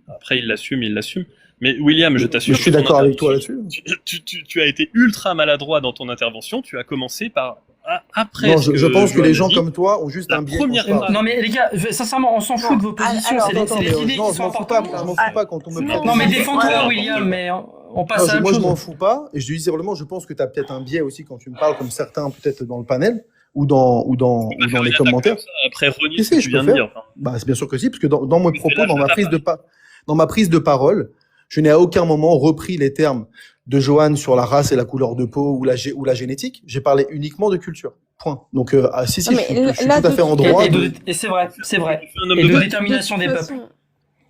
après, il l'assume. Mais William, je t'assure. Je suis d'accord avec toi là-dessus. Tu as été ultra maladroit dans ton intervention. Tu as commencé par après. Non, je pense que les gens comme toi ont juste un biais. Non mais les gars, sincèrement, on s'en fout de vos positions. C'est les idées qui sont importantes. Je m'en fous pas quand on me prête. Non mais défends-toi, William. Mais on passe à la Moi, chose. je m'en fous pas. Et je dis simplement, je pense que tu as peut-être un biais aussi quand tu me parles, comme certains peut-être dans le panel ou dans les commentaires. Après renier Si, ce que tu viens de dire. Bah, c'est bien sûr que si, parce que dans mes propos, dans ma prise de parole, je n'ai à aucun moment repris les termes de Johan sur la race et la couleur de peau ou la génétique. J'ai parlé uniquement de culture. Point. Donc, si, je suis tout à fait en droit. Et c'est vrai. Et de détermination des peuples.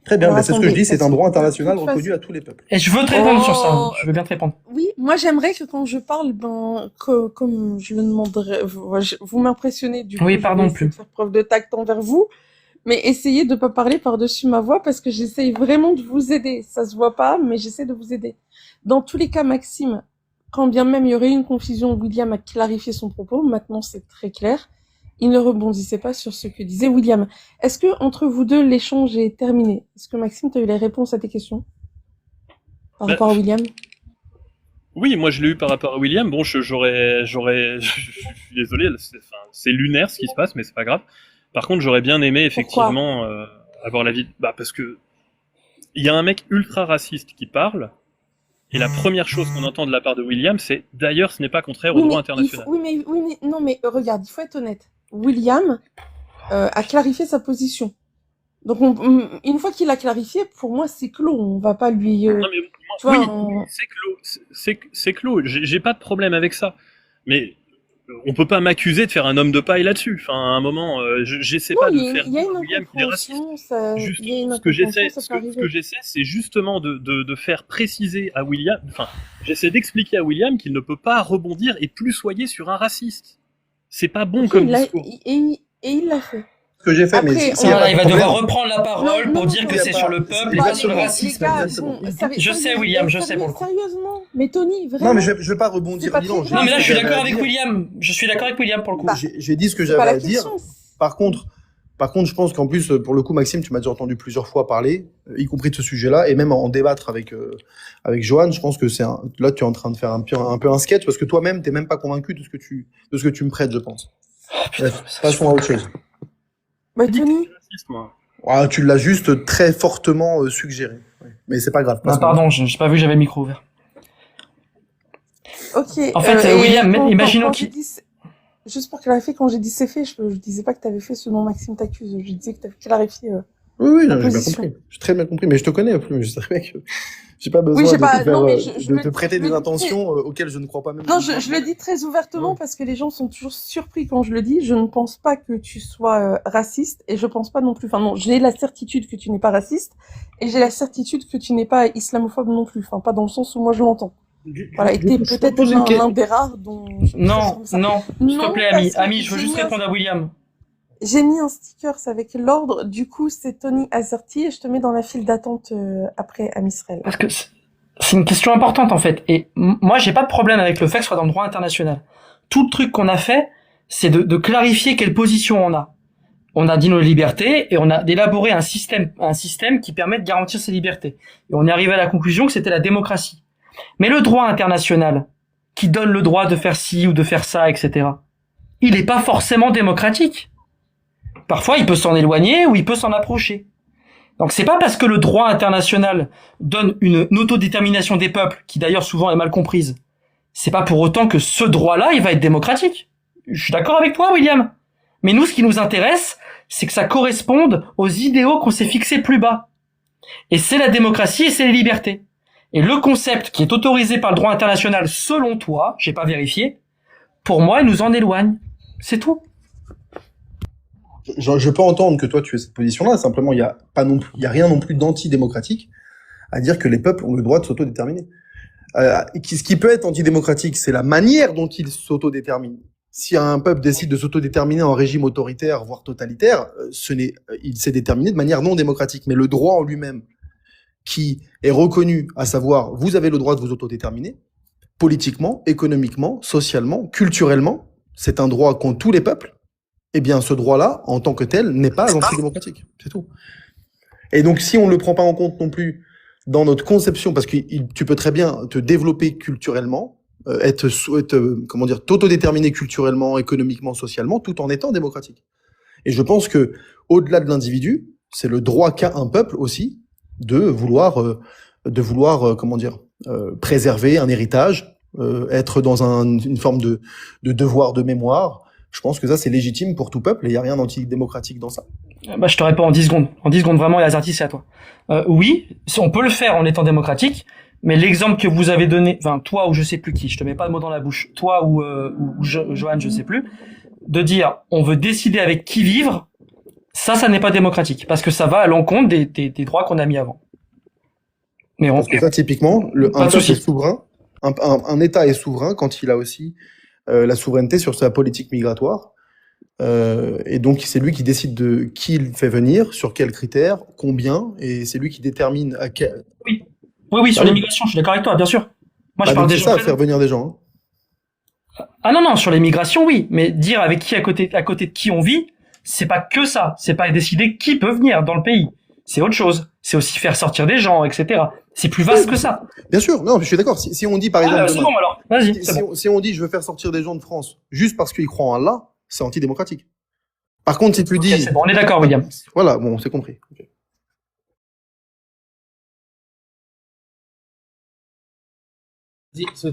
Très bien, c'est ce que je dis, c'est un droit international reconnu à tous les peuples. Et je veux te répondre sur ça. Je veux bien te répondre. Oui, moi j'aimerais que quand je parle, comme je le demanderais, vous m'impressionnez du coup. Oui, pardon, plus. Faire preuve de tact envers vous, mais essayez de pas parler par-dessus ma voix parce que j'essaye vraiment de vous aider. Ça se voit pas, mais j'essaie de vous aider. Dans tous les cas, Maxime, quand bien même il y aurait une confusion, William a clarifié son propos. Maintenant, c'est très clair. Il ne rebondissait pas sur ce que disait William. Est-ce que entre vous deux, l'échange est terminé? Est-ce que Maxime, tu as eu les réponses à tes questions par rapport à William? Oui, moi je l'ai eu par rapport à William. Bon, je suis désolé, c'est lunaire ce qui se passe, mais c'est pas grave. Par contre, j'aurais bien aimé effectivement avoir l'avis. Parce que il y a un mec ultra raciste qui parle. Et la première chose qu'on entend de la part de William, c'est d'ailleurs, ce n'est pas contraire au droit international. Non, mais regarde, il faut être honnête. William a clarifié sa position. Donc, une fois qu'il a clarifié, pour moi, c'est clos. On va pas lui. Non, mais c'est clos. J'ai pas de problème avec ça. Mais on peut pas m'accuser de faire un homme de paille là-dessus. Enfin, à un moment, j'essaie pas de faire William qui est raciste. Ce que j'essaie, c'est justement de faire préciser à William. Enfin, j'essaie d'expliquer à William qu'il ne peut pas rebondir et plus soyer sur un raciste. C'est pas bon comme discours. Et il l'a fait. Ce que j'ai fait, après, mais il va devoir reprendre la parole pour dire que c'est sur le peuple et pas sur le racisme. Je sais, William, je sais. Sérieusement, mais Tony, vraiment. Non, mais je vais pas rebondir. Non, mais là, je suis d'accord avec William. Je suis d'accord avec William pour le coup. J'ai dit ce que j'avais à dire. Par contre, je pense qu'en plus, pour le coup, Maxime, tu m'as déjà entendu plusieurs fois parler, y compris de ce sujet-là, et même en débattre avec Johan. Je pense que là, tu es en train de faire un peu un sketch parce que toi-même, t'es même pas convaincu de ce que tu me prêtes, je pense. Bref, passons à autre chose. Bah, Tony. Tu l'as juste très fortement suggéré. Mais c'est pas grave. Ah, pardon, j'ai pas vu, j'avais le micro ouvert. Ok. En fait, William, imaginons qu'il... Juste pour clarifier, quand j'ai dit c'est fait, je disais pas que t'avais fait ce dont Maxime t'accuse. Je disais que t'avais clarifié. Oui, j'ai bien compris. J'ai très bien compris, mais je te connais en plus. Je savais que j'ai pas besoin de te prêter des intentions auxquelles je ne crois pas même. Non, je le dis très ouvertement parce que les gens sont toujours surpris quand je le dis. Je ne pense pas que tu sois raciste et je pense pas non plus. Enfin non, j'ai la certitude que tu n'es pas raciste et j'ai la certitude que tu n'es pas islamophobe non plus. Enfin pas dans le sens où moi je l'entends. Voilà, et t'es peut-être l'un des rares dont... Non, s'il te plaît, Ami, je veux juste répondre à William. J'ai mis un sticker avec l'ordre, du coup c'est Tony Azerty et je te mets dans la file d'attente après Amisraël. Parce que c'est une question importante en fait, et moi j'ai pas de problème avec le fait que ce soit dans le droit international. Tout le truc qu'on a fait, c'est de clarifier quelle position on a. On a dit nos libertés et on a élaboré un système qui permet de garantir ces libertés. Et on est arrivé à la conclusion que c'était la démocratie. Mais le droit international, qui donne le droit de faire ci ou de faire ça, etc., il n'est pas forcément démocratique. Parfois, il peut s'en éloigner ou il peut s'en approcher. Donc, c'est pas parce que le droit international donne une autodétermination des peuples, qui d'ailleurs souvent est mal comprise, c'est pas pour autant que ce droit-là, il va être démocratique. Je suis d'accord avec toi, William. Mais nous, ce qui nous intéresse, c'est que ça corresponde aux idéaux qu'on s'est fixés plus bas. Et c'est la démocratie et c'est les libertés. Et le concept qui est autorisé par le droit international, selon toi, j'ai pas vérifié, pour moi, il nous en éloigne. C'est tout. Je peux entendre que toi tu aies cette position-là. Simplement, il y a rien non plus d'antidémocratique à dire que les peuples ont le droit de s'autodéterminer. Ce qui peut être antidémocratique, c'est la manière dont ils s'autodéterminent. Si un peuple décide de s'autodéterminer en régime autoritaire, voire totalitaire, il s'est déterminé de manière non démocratique. Mais le droit en lui-même, qui est reconnu, à savoir, vous avez le droit de vous autodéterminer, politiquement, économiquement, socialement, culturellement, c'est un droit qu'ont tous les peuples. Eh bien, ce droit-là, en tant que tel, n'est pas antidémocratique. C'est tout. Et donc, si on ne le prend pas en compte non plus dans notre conception, parce que tu peux très bien te développer culturellement, t'autodéterminer culturellement, économiquement, socialement, tout en étant démocratique. Et je pense que, au-delà de l'individu, c'est le droit qu'a un peuple aussi de vouloir, préserver un héritage, être dans une forme de devoir de mémoire. Je pense que ça, c'est légitime pour tout peuple et il n'y a rien d'antidémocratique dans ça. Bah, je te réponds en 10 secondes. En 10 secondes, vraiment, et Azerty, c'est à toi. Oui, on peut le faire en étant démocratique, mais l'exemple que vous avez donné, enfin, toi ou je sais plus qui, je te mets pas le mot dans la bouche, toi ou Johan, je sais plus, de dire, on veut décider avec qui vivre, ça n'est pas démocratique, parce que ça va à l'encontre des droits qu'on a mis avant. Mais parce que ça, typiquement, un peuple est souverain, un État est souverain quand il a aussi la souveraineté sur sa politique migratoire. Et donc, c'est lui qui décide de qui il fait venir, sur quels critères, combien, et c'est lui qui détermine à quel... Oui, sur l'immigration, je suis d'accord avec toi, bien sûr. Moi, je parle des gens. Ça, faire venir des gens. Hein. Ah non, sur l'immigration, oui, mais dire avec qui à côté de qui on vit, c'est pas que ça. C'est pas décider qui peut venir dans le pays. C'est autre chose. C'est aussi faire sortir des gens, etc. C'est plus vaste que ça. Bien sûr, non, je suis d'accord. Si on dit par exemple, c'est bon alors. Vas-y. Si on dit je veux faire sortir des gens de France juste parce qu'ils croient en Allah, c'est antidémocratique. Par contre, si tu dis, c'est bon, on est d'accord, William. Voilà, bon, c'est compris. Okay.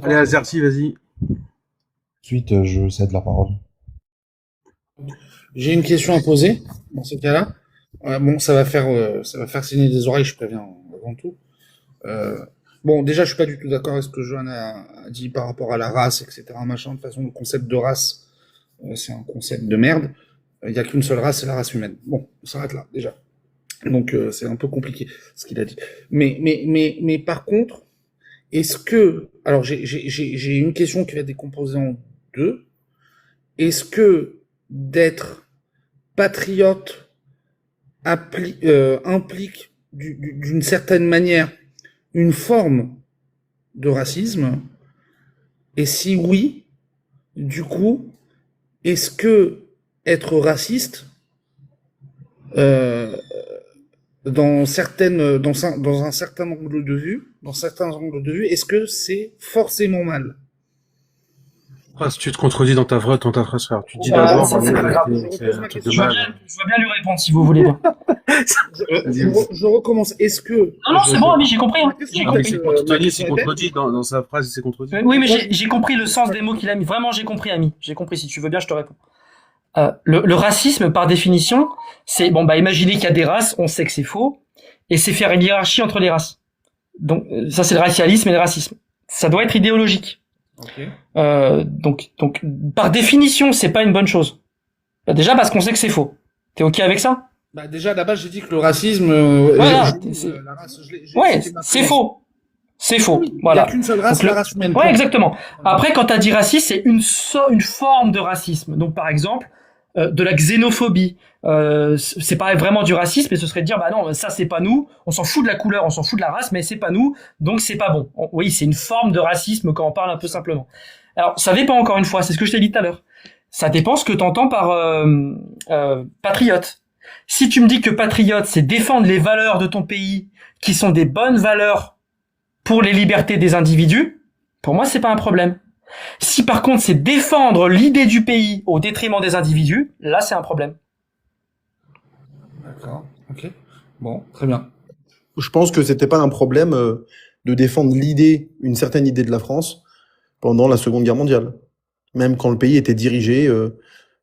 Allez, Azerty, vas-y. Ensuite, je cède la parole. J'ai une question à poser dans ce cas-là. Bon, ça va faire saigner des oreilles, je préviens avant tout. Bon, déjà, je suis pas du tout d'accord avec ce que Johan a dit par rapport à la race, etc. Machin. De toute façon, le concept de race, c'est un concept de merde. Il y a qu'une seule race, c'est la race humaine. Bon, on s'arrête là, déjà. Donc, c'est un peu compliqué, ce qu'il a dit. Mais par contre, est-ce que, alors j'ai une question qui va décomposer en deux. Est-ce que d'être patriote implique d'une certaine manière une forme de racisme? Et si oui, du coup, est-ce que être raciste dans un certain angle de vue, est-ce que c'est forcément mal? Si tu te contredis dans ta phrase, frère, tu dis c'est d'abord, pas grave. Je veux bien lui répondre si vous voulez bien. Je recommence. Est-ce que... Non, c'est bon, ami, j'ai compris. J'ai compris. C'est contredit dans sa phrase, c'est contredit. Oui, mais j'ai compris le sens des mots qu'il a mis. Vraiment, j'ai compris, ami. J'ai compris. Si tu veux bien, je te réponds. Le racisme, par définition, c'est, imaginez qu'il y a des races, on sait que c'est faux, et c'est faire une hiérarchie entre les races. Donc, ça, c'est le racialisme et le racisme. Ça doit être idéologique. Okay. Donc, par définition, c'est pas une bonne chose. Déjà parce qu'on sait que c'est faux. T'es ok avec ça? Déjà, là-bas, j'ai dit que le racisme, voilà, la race, c'est faux. C'est faux. Oui, voilà. Il n'y a qu'une seule race, la race humaine. Ouais, exactement. Après, quand t'as dit racisme, c'est une forme de racisme. Donc, par exemple, de la xénophobie. C'est pas vraiment du racisme, mais ce serait de dire, non, ça c'est pas nous, on s'en fout de la couleur, on s'en fout de la race, mais c'est pas nous, donc c'est pas bon. Oui, c'est une forme de racisme quand on parle un peu simplement. Alors, ça dépend encore une fois, c'est ce que je t'ai dit tout à l'heure. Ça dépend ce que t'entends par patriote. Si tu me dis que patriote, c'est défendre les valeurs de ton pays, qui sont des bonnes valeurs pour les libertés des individus, pour moi, c'est pas un problème. Si par contre c'est défendre l'idée du pays au détriment des individus, là c'est un problème. D'accord, ok. Bon, très bien. Je pense que c'était pas un problème de défendre une certaine idée de la France pendant la Seconde Guerre mondiale. Même quand le pays était dirigé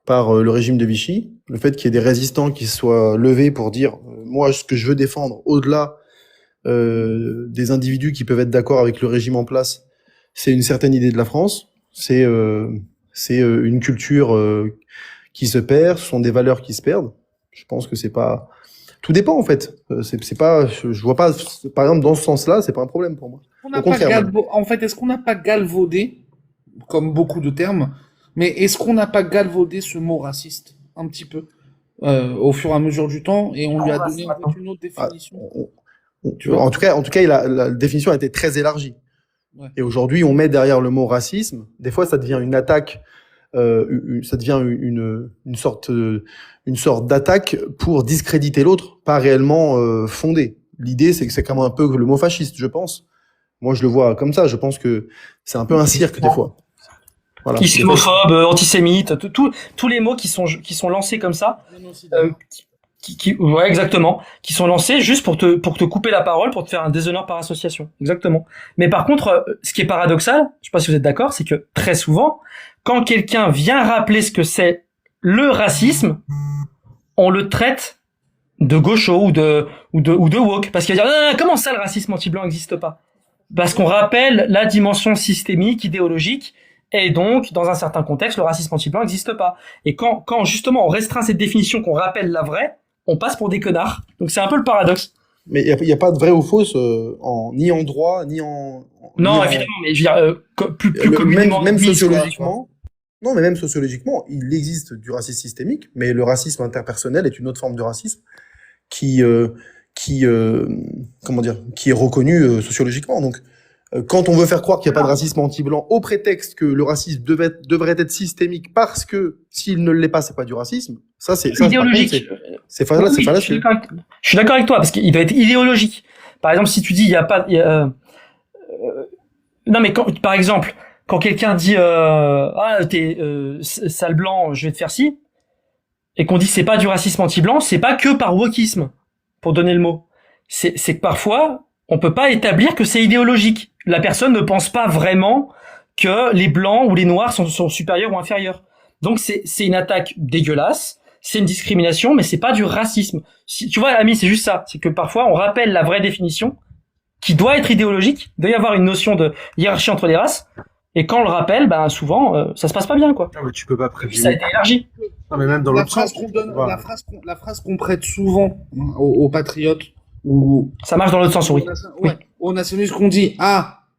par le régime de Vichy, le fait qu'il y ait des résistants qui soient levés pour dire moi ce que je veux défendre au-delà des individus qui peuvent être d'accord avec le régime en place, c'est une certaine idée de la France, c'est une culture qui se perd, ce sont des valeurs qui se perdent. Je pense que c'est pas. Tout dépend en fait. C'est pas. Je vois pas. Par exemple, dans ce sens-là, c'est pas un problème pour moi. On n'a Au pas contraire. même. En fait, est-ce qu'on n'a pas galvaudé, comme beaucoup de termes, mais est-ce qu'on n'a pas galvaudé ce mot raciste un petit peu au fur et à mesure du temps et on lui a donné en fait, une autre définition? Tu vois? En tout cas, la définition a été très élargie. Ouais. Et aujourd'hui, on met derrière le mot racisme. Des fois, ça devient une attaque. Ça devient une sorte d'attaque pour discréditer l'autre, pas réellement fondée. L'idée, c'est que c'est comme un peu le mot fasciste, je pense. Moi, je le vois comme ça. Je pense que c'est un peu un cirque des fois. Voilà. Islamophobe, antisémite, tous les mots qui sont lancés comme ça, ouais, exactement, qui sont lancés juste pour te couper la parole, pour te faire un déshonneur par association. Exactement. Mais par contre, ce qui est paradoxal, je sais pas si vous êtes d'accord, c'est que très souvent, quand quelqu'un vient rappeler ce que c'est le racisme, on le traite de gaucho ou de woke, parce qu'il va dire non, comment ça le racisme anti-blanc n'existe pas? Parce qu'on rappelle la dimension systémique, idéologique, et donc dans un certain contexte, le racisme anti-blanc n'existe pas. Et quand justement on restreint cette définition, qu'on rappelle la vraie, on passe pour des connards. Donc c'est un peu le paradoxe. Mais il y a pas de vrai ou fausse ni en droit ni en. Non, ni évidemment, mais je veux dire plus communément même admis, sociologiquement. Non, mais même sociologiquement, il existe du racisme systémique, mais le racisme interpersonnel est une autre forme de racisme qui comment dire, qui est reconnue sociologiquement. Donc, quand on veut faire croire qu'il n'y a pas de racisme anti-blanc au prétexte que le racisme devrait être systémique parce que s'il ne l'est pas, c'est pas du racisme. Ça, c'est idéologique. C'est fallacieux. Je suis d'accord avec toi parce qu'il doit être idéologique. Par exemple, si tu dis il y a pas, non mais par exemple, quand quelqu'un dit t'es sale blanc, je vais te faire ci, et qu'on dit c'est pas du racisme anti-blanc, c'est pas que par wokisme, pour donner le mot. C'est que parfois on peut pas établir que c'est idéologique. La personne ne pense pas vraiment que les blancs ou les noirs sont supérieurs ou inférieurs. Donc c'est une attaque dégueulasse, c'est une discrimination, mais c'est pas du racisme. Tu vois, Ami, c'est juste ça. C'est que parfois on rappelle la vraie définition, qui doit être idéologique. Il doit y avoir une notion de hiérarchie entre les races. Et quand on le rappelle, ben souvent ça se passe pas bien, quoi. Non, mais tu peux pas présumer. Ça a été élargi. Non, mais même dans l'autre sens. Voilà. La phrase qu'on prête souvent aux patriotes ou ça marche dans l'autre sens, oui. Aux nationalistes qu'on dit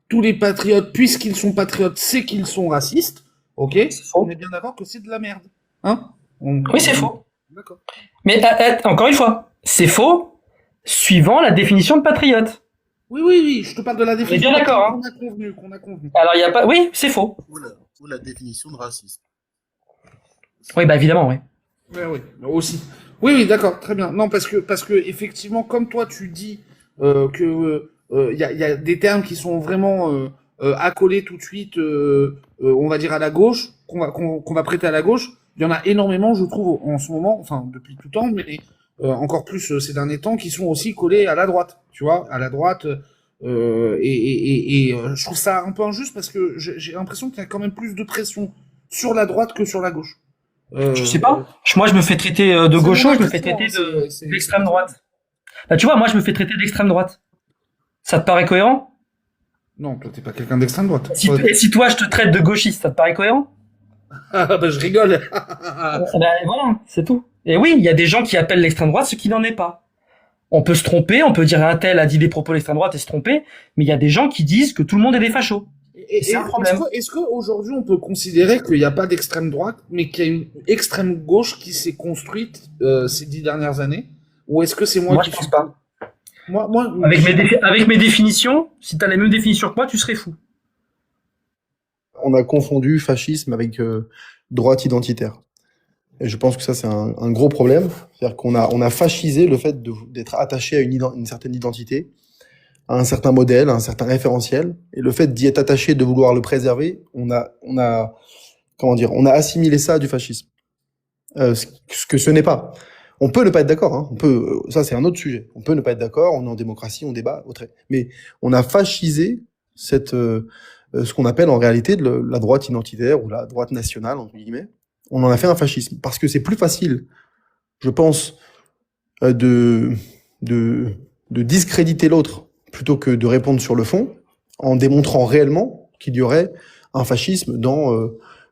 tous les patriotes, puisqu'ils sont patriotes, c'est qu'ils sont racistes. Ok, on est bien d'accord que c'est de la merde, hein? Oui, c'est faux. D'accord. Mais encore une fois, c'est faux suivant la définition de patriote. Oui, je te parle de la définition. On est bien d'accord, hein. Qu'on a convenu. Alors il y a pas, oui, c'est faux. Ou la définition de racisme. Oui, bah évidemment, oui. Oui, aussi. Oui, d'accord, très bien. Non, parce que effectivement, comme toi tu dis que il y a des termes qui sont vraiment accolés tout de suite, on va dire à la gauche, qu'on va prêter à la gauche. Il y en a énormément, je trouve, en ce moment, enfin depuis tout le temps, mais encore plus ces derniers temps, qui sont aussi collés à la droite. Tu vois, à la droite. Je trouve ça un peu injuste parce que j'ai l'impression qu'il y a quand même plus de pression sur la droite que sur la gauche. Je sais pas. Moi, je me fais traiter de gaucho, je me fais traiter d'extrême droite. Bah, tu vois, moi, je me fais traiter d'extrême droite. Ça te paraît cohérent? Non, toi, t'es pas quelqu'un d'extrême droite. Et si toi, je te traite de gauchiste, ça te paraît cohérent? Bah, je rigole. Bah, voilà, c'est tout. Et oui, il y a des gens qui appellent l'extrême droite ce qui n'en est pas. On peut se tromper, on peut dire un tel a dit des propos de l'extrême droite et se tromper, mais il y a des gens qui disent que tout le monde est des fachos. Et c'est un problème. Est-ce qu'aujourd'hui on peut considérer qu'il n'y a pas d'extrême droite, mais qu'il y a une extrême gauche qui s'est construite ces 10 dernières années? Ou est-ce que c'est moi qui pense pas. Moi, avec mes définitions, si tu as les mêmes définitions que moi, tu serais fou. On a confondu fascisme avec droite identitaire. Et je pense que ça, c'est un gros problème. C'est-à-dire qu'on a fascisé le fait d'être attaché à une certaine identité, à un certain modèle, à un certain référentiel. Et le fait d'y être attaché, de vouloir le préserver, on a assimilé ça à du fascisme. Ce que ce n'est pas. On peut ne pas être d'accord, hein. Ça c'est un autre sujet. On peut ne pas être d'accord, on est en démocratie, on débat, mais on a fascisé ce qu'on appelle en réalité la droite identitaire ou la droite nationale, entre guillemets. On en a fait un fascisme. Parce que c'est plus facile, je pense, de discréditer l'autre plutôt que de répondre sur le fond, en démontrant réellement qu'il y aurait un fascisme dans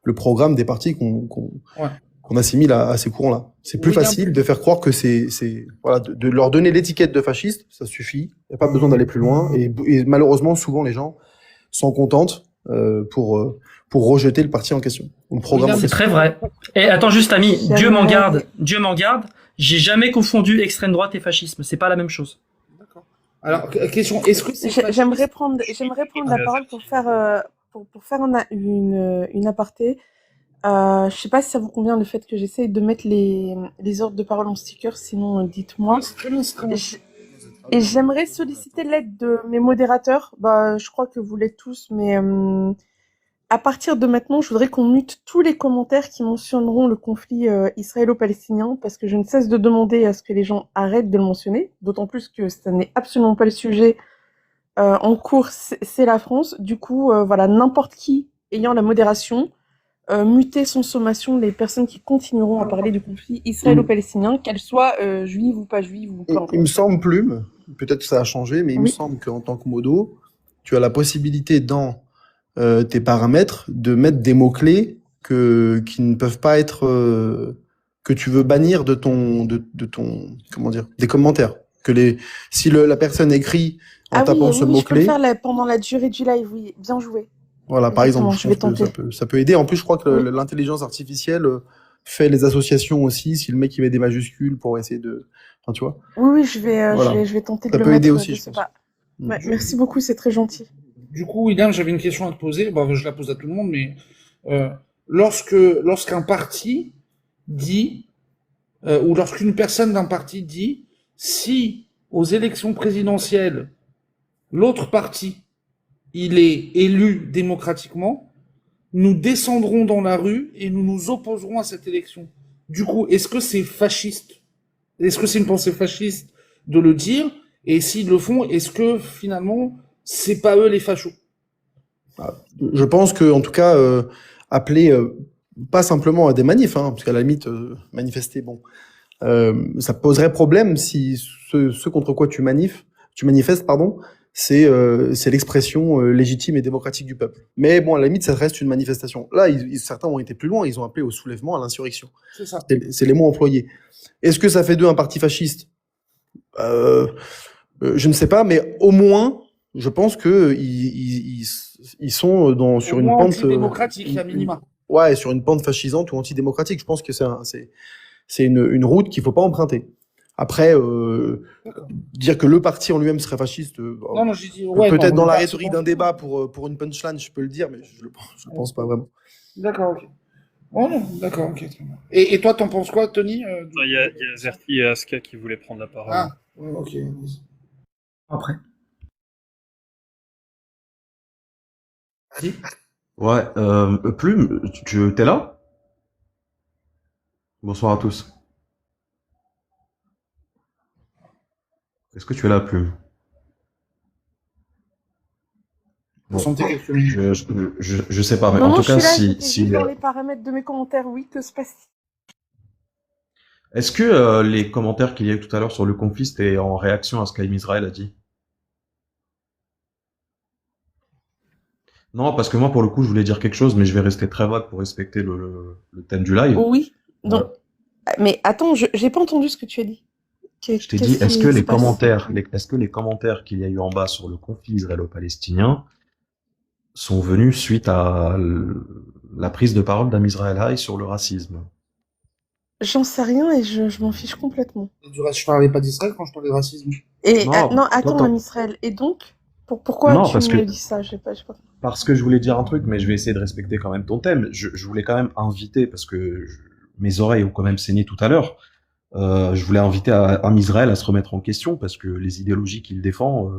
le programme des partis qu'on qu'on assimile à ces courants-là. C'est plus William, facile de faire croire que voilà, de leur donner l'étiquette de fasciste, ça suffit. Il n'y a pas besoin d'aller plus loin. Et malheureusement, souvent, les gens s'en contentent pour rejeter le parti en question, ou le programme en William, C'est question. très vrai. Et attends juste, ami, Dieu m'en J'aimerais, garde, Dieu m'en garde. J'ai jamais confondu extrême droite et fascisme. C'est pas la même chose. d'accord. Alors, question, est-ce que c'est j'aimerais fasciste? prendre la parole pour faire une aparté. Je sais pas si ça vous convient le fait que j'essaye de mettre les ordres de parole en sticker, sinon dites-moi. C'est très bien, c'est très bien. Et j'aimerais solliciter l'aide de mes modérateurs. Bah, je crois que vous l'êtes tous, mais à partir de maintenant, je voudrais qu'on mute tous les commentaires qui mentionneront le conflit israélo-palestinien, parce que je ne cesse de demander à ce que les gens arrêtent de le mentionner, d'autant plus que ça n'est absolument pas le sujet en cours, c'est la France. Du coup, voilà, n'importe qui ayant la modération, muter sans sommation les personnes qui continueront à parler du conflit israélo-palestinien, qu'elles soient juives ou pas juives, ou peu Il importe. me semble, Plume, peut-être que ça a changé, mais il me Oui. semble qu'en tant que modo, tu as la possibilité dans tes paramètres de mettre des mots-clés qui ne peuvent pas être que tu veux bannir de ton comment dire, des commentaires. Si la personne écrit en Ah oui, tapant oui, ce je peux le mot-clé, faire pendant la durée du live, oui, bien joué. voilà, par Exactement, exemple, je je vais pense que tenter. ça peut aider. En plus, je crois que Oui. l'intelligence artificielle fait les associations aussi. Si le mec il met des majuscules pour essayer de, enfin, tu vois, Oui, je vais voilà, tenter de ça le peut aider mettre aussi, de je ce pense. pas. Ouais, merci beaucoup, c'est très gentil. Du coup, William, j'avais une question à te poser. Bon, je la pose à tout le monde, mais lorsqu'un parti dit, ou lorsqu'une personne d'un parti dit, si aux élections présidentielles, l'autre parti, il est élu démocratiquement, nous descendrons dans la rue et nous nous opposerons à cette élection. Du coup, est-ce que c'est fasciste? Est-ce que c'est une pensée fasciste de le dire? Et s'ils le font, est-ce que finalement, c'est pas eux les fachos? Je pense que, en tout cas, appeler pas simplement à des manifs, hein, parce qu'à la limite, manifester, bon, ça poserait problème si ce contre quoi tu manifestes, pardon, c'est l'expression légitime et démocratique du peuple. Mais bon, à la limite, ça reste une manifestation. Là, certains ont été plus loin, ils ont appelé au soulèvement, à l'insurrection. C'est ça. C'est les mots employés. Est-ce que ça fait d'eux un parti fasciste? Je ne sais pas, mais au moins, je pense que ils sont sur Au une moins pente antidémocratique, à minima. ouais, sur une pente fascisante ou antidémocratique. Je pense que c'est une route qu'il faut pas emprunter. Après, dire que le parti en lui-même serait fasciste, Non, non, j'ai dit, ouais, peut-être non, dans la pas- rhétorique d'un débat pour une punchline, je peux le dire, mais je le pense pas vraiment. D'accord, ok. Oh non, d'accord, ok. Très bien. Et toi, t'en penses quoi, Tony Il y a Zerti et Aska qui voulaient prendre la parole. Ah, ouais, ok. vas-y. Après. Vas-y. Ouais, Plume, t'es là? Bonsoir à tous. Est-ce que tu es là, Plume? Bon, Sentez quelques minutes. je sais pas, mais Non, en non, tout je cas, suis là, si, j'étais si, juste dans les paramètres de mes commentaires, oui, que se passe-t-il? est-ce que les commentaires qu'il y a eu tout à l'heure sur le conflit, c'était en réaction à ce qu'Aim Israël a dit? Non, parce que moi, pour le coup, je voulais dire quelque chose, mais je vais rester très vague pour respecter le thème du live. Oui, donc, mais attends, j'ai pas entendu ce que tu as dit. Je t'ai dit, est-ce que les commentaires qu'il y a eu en bas sur le conflit israélo-palestinien sont venus suite à la prise de parole d'Am Israël Haï sur le racisme? J'en sais rien et je m'en fiche complètement. Je parlais pas d'Israël quand je parlais de racisme. Et Non, non, attends, attends. en Israël. Et donc, pourquoi Non, tu parce me que- dis ça? Je sais pas. Parce que je voulais dire un truc, mais je vais essayer de respecter quand même ton thème. Je voulais quand même inviter, parce que mes oreilles ont quand même saigné tout à l'heure, je voulais inviter Am Israël à se remettre en question, parce que les idéologies qu'il défend...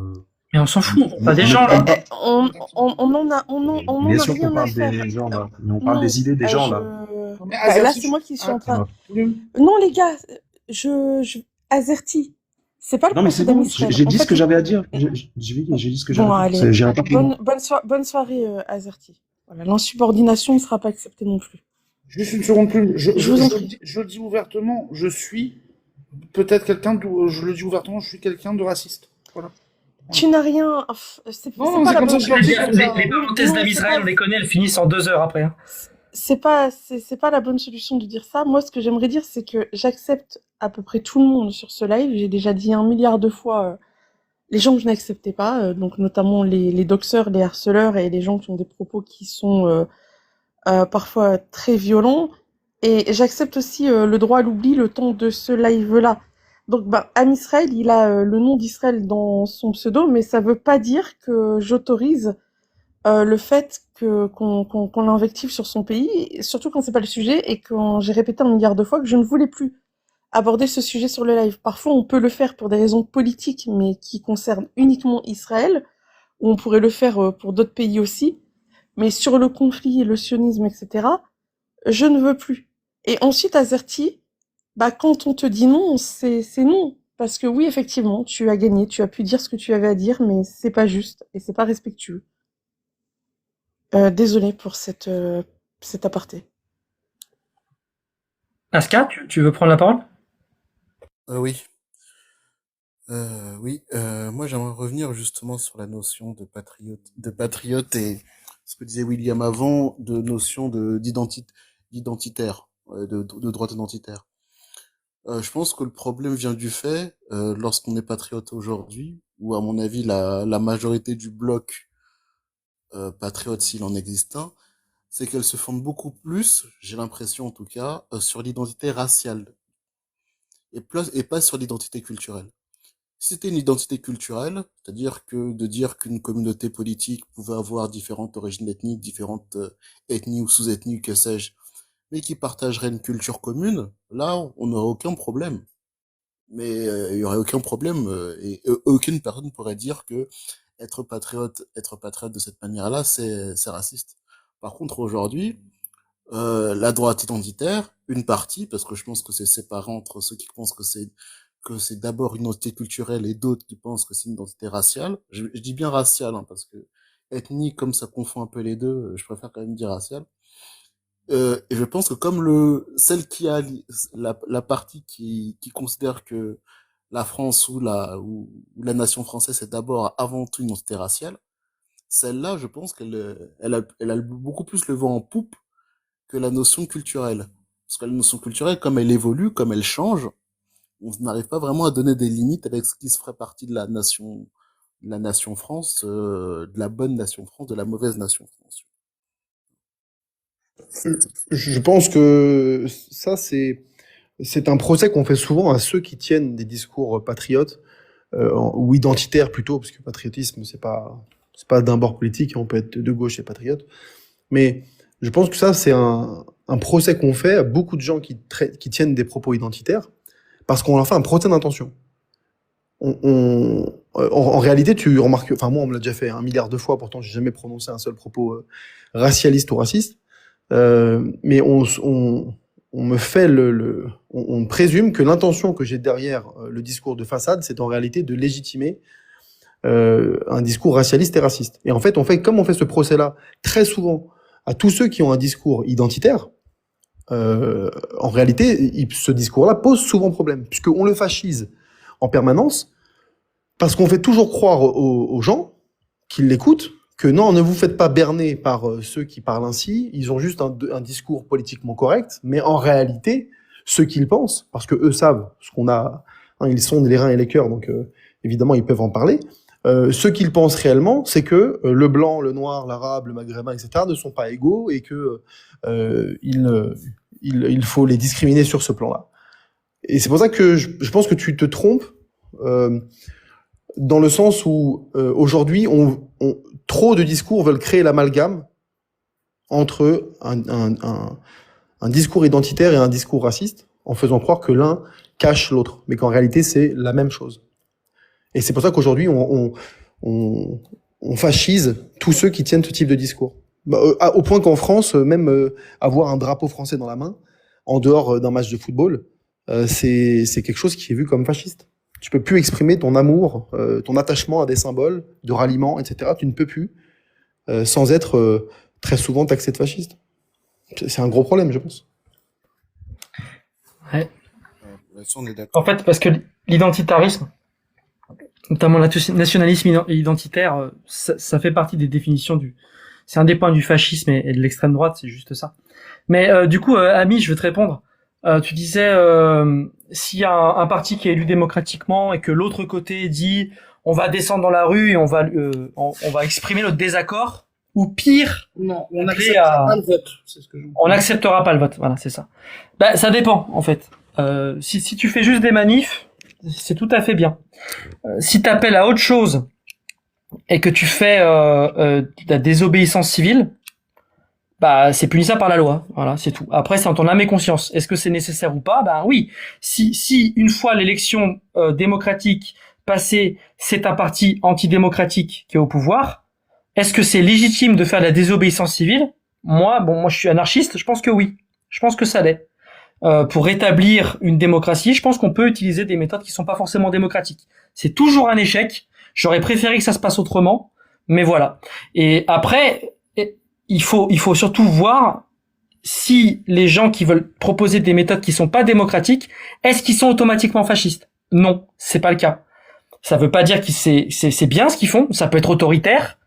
Mais on s'en fout, on parle des gens, là. On en a Bien sûr rien qu'on à parle faire. des gens, là. Mais on parle Non, des idées des gens, là. Mais Bah, là, Azerty, c'est moi qui suis en train. Plume. Non, les gars, Azerty. C'est pas le Non, mais c'est conflit bon, d'Israël. j'ai En dit fait, ce que j'avais à dire. J'ai dit ce que j'avais Bon, à dire. allez. J'irai pas plus loin. Bonne soirée, Azerty. Voilà, l'insubordination ne sera pas acceptée non plus. Juste une seconde, Plume. Je vous en prie. Je le dis ouvertement, je suis peut-être je le dis ouvertement, je suis quelqu'un de raciste. Voilà. Tu n'as rien. C'est Non, pas c'est la comme ça bonne que je le dis. chose. Les parenthèses d'Am Israël, on les connaît, elles finissent en 2 heures après. Hein. c'est pas la bonne solution de dire ça. Moi, ce que j'aimerais dire, c'est que j'accepte à peu près tout le monde sur ce live. J'ai déjà dit 1 milliard de fois les gens que je n'acceptais pas, donc notamment les doxeurs, les harceleurs et les gens qui ont des propos qui sont parfois très violents. Et j'accepte aussi le droit à l'oubli le temps de ce live-là. Donc, bah, Am Israël, il a le nom d'Israël dans son pseudo, mais ça veut pas dire que j'autorise le fait qu'on l'invective sur son pays, et surtout quand c'est pas le sujet et quand j'ai répété 1 milliard de fois que je ne voulais plus aborder ce sujet sur le live. Parfois, on peut le faire pour des raisons politiques, mais qui concernent uniquement Israël, ou on pourrait le faire pour d'autres pays aussi. Mais sur le conflit, le sionisme, etc., je ne veux plus. Et ensuite, Azerty, bah, quand on te dit non, c'est non. Parce que oui, effectivement, tu as gagné, tu as pu dire ce que tu avais à dire, mais c'est pas juste et c'est pas respectueux. Désolé pour cet aparté. Aska, tu veux prendre la parole? Oui. Oui, moi j'aimerais revenir justement sur la notion de patriote et ce que disait William avant, de notion d'identitaire, de droite identitaire. Je pense que le problème vient du fait, lorsqu'on est patriote aujourd'hui, ou à mon avis la majorité du bloc patriote s'il en existe un, c'est qu'elle se fonde beaucoup plus, j'ai l'impression en tout cas, sur l'identité raciale et pas sur l'identité culturelle. Si c'était une identité culturelle, c'est-à-dire que de dire qu'une communauté politique pouvait avoir différentes origines ethniques, différentes ethnies ou sous-ethnies, que sais-je, mais qui partageraient une culture commune, là, on n'aurait aucun problème. Mais il y aurait aucun problème et aucune personne pourrait dire que être patriote de cette manière-là, c'est raciste. Par contre, aujourd'hui, la droite identitaire, une partie, parce que je pense que c'est séparé entre ceux qui pensent que c'est d'abord une identité culturelle et d'autres qui pensent que c'est une identité raciale. Je dis bien raciale, hein, parce que ethnique, comme ça confond un peu les deux, je préfère quand même dire raciale. Et je pense que comme celle qui a la partie qui considère que la France ou la nation française c'est d'abord avant tout une identité raciale, celle-là, je pense elle a beaucoup plus le vent en poupe que la notion culturelle. Parce que la notion culturelle, comme elle évolue, comme elle change, on n'arrive pas vraiment à donner des limites avec ce qui se ferait partie de la nation France, de la bonne nation France, de la mauvaise nation France. Je pense que ça, c'est un procès qu'on fait souvent à ceux qui tiennent des discours patriotes, ou identitaires plutôt, parce que patriotisme, c'est pas d'un bord politique, on peut être de gauche et patriote. Mais je pense que ça, c'est un procès qu'on fait à beaucoup de gens qui tiennent des propos identitaires, parce qu'on leur fait un procès d'intention. En réalité, tu remarques, enfin moi, on me l'a déjà fait 1 milliard de fois, pourtant j'ai jamais prononcé un seul propos racialiste ou raciste. Mais on me fait on présume que l'intention que j'ai derrière le discours de façade, c'est en réalité de légitimer un discours racialiste et raciste. Et en fait, comme on fait ce procès-là très souvent à tous ceux qui ont un discours identitaire, en réalité, ce discours-là pose souvent problème, puisqu'on le fascise en permanence, parce qu'on fait toujours croire aux gens qui l'écoutent que non, ne vous faites pas berner par ceux qui parlent ainsi, ils ont juste un discours politiquement correct, mais en réalité, ceux qu'ils pensent, parce que eux savent ce qu'on a, hein, ils sondent les reins et les cœurs, donc évidemment ils peuvent en parler, ce qu'ils pensent réellement, c'est que le blanc, le noir, l'arabe, le maghrébin, etc. ne sont pas égaux et que il faut les discriminer sur ce plan-là. Et c'est pour ça que je pense que tu te trompes dans le sens où aujourd'hui, trop de discours veulent créer l'amalgame entre un discours identitaire et un discours raciste, en faisant croire que l'un cache l'autre, mais qu'en réalité, c'est la même chose. Et c'est pour ça qu'aujourd'hui, on fascise tous ceux qui tiennent ce type de discours. Au point qu'en France, même avoir un drapeau français dans la main, en dehors d'un match de football, c'est quelque chose qui est vu comme fasciste. Tu peux plus exprimer ton amour, ton attachement à des symboles de ralliement, etc. Tu ne peux plus, sans être très souvent taxé de fasciste. C'est un gros problème, je pense. Ouais. Là-dessus, on est d'accord. En fait, parce que l'identitarisme, notamment le nationalisme identitaire, ça fait partie des définitions C'est un des points du fascisme et de l'extrême droite, c'est juste ça. Mais du coup, Ami, je veux te répondre. Tu disais, s'il y a un parti qui est élu démocratiquement et que l'autre côté dit on va descendre dans la rue et on va exprimer notre désaccord, ou pire, Non, on appeler n'acceptera à... pas le vote. C'est ce que je on n'acceptera pas le vote. Voilà, c'est ça. Bah, ça dépend, en fait. Si tu fais juste des manifs, c'est tout à fait bien. Si t'appelles à autre chose et que tu fais de la désobéissance civile, bah c'est punissable par la loi. Voilà, c'est tout. Après, c'est en ton âme et conscience. Est-ce que c'est nécessaire ou pas? Ben oui. Si une fois l'élection démocratique passée, c'est un parti antidémocratique qui est au pouvoir, est-ce que c'est légitime de faire de la désobéissance civile? Moi, je suis anarchiste, je pense que oui. Je pense que ça l'est. Pour rétablir une démocratie, je pense qu'on peut utiliser des méthodes qui sont pas forcément démocratiques. C'est toujours un échec. J'aurais préféré que ça se passe autrement, mais voilà. Et après, il faut surtout voir si les gens qui veulent proposer des méthodes qui sont pas démocratiques, est-ce qu'ils sont automatiquement fascistes? Non, c'est pas le cas. Ça veut pas dire que c'est bien ce qu'ils font. Ça peut être autoritaire,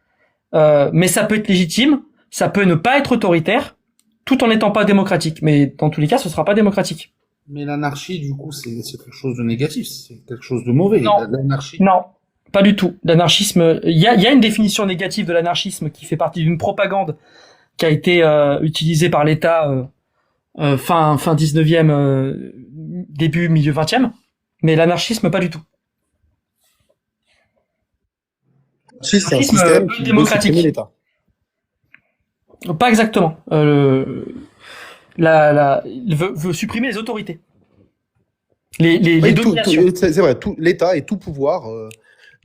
mais ça peut être légitime. Ça peut ne pas être autoritaire, tout en n'étant pas démocratique. Mais dans tous les cas, ce sera pas démocratique. Mais l'anarchie, du coup, c'est quelque chose de négatif, c'est quelque chose de mauvais. Non. L'anarchie. Non, pas du tout. L'anarchisme, il y a une définition négative de l'anarchisme qui fait partie d'une propagande qui a été utilisée par l'État fin 19e, début milieu 20e, mais l'anarchisme pas du tout. Si, c'est un L'anarchisme système qui veut démocratique. supprimer l'État. Pas exactement. Il veut supprimer les autorités. Les Oui, dominations. c'est vrai, l'État et tout pouvoir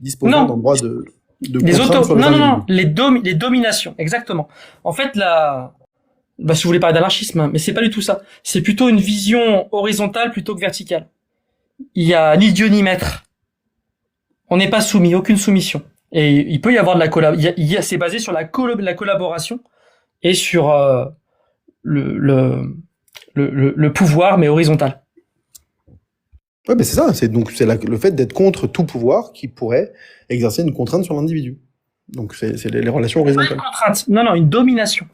disposant d'un droit de les contrainte sur les individus. les dominations, exactement. En fait, si vous voulez parler d'anarchisme, hein, mais c'est pas du tout ça. C'est plutôt une vision horizontale plutôt que verticale. Il y a ni Dieu ni maître. On n'est pas soumis, aucune soumission. Et il peut y avoir de la collaboration. C'est basé sur la collaboration et sur le pouvoir, mais horizontal. Ouais, mais c'est ça. C'est le fait d'être contre tout pouvoir qui pourrait exercer une contrainte sur l'individu. Donc c'est les relations Pas une horizontales. contrainte. Non, une domination.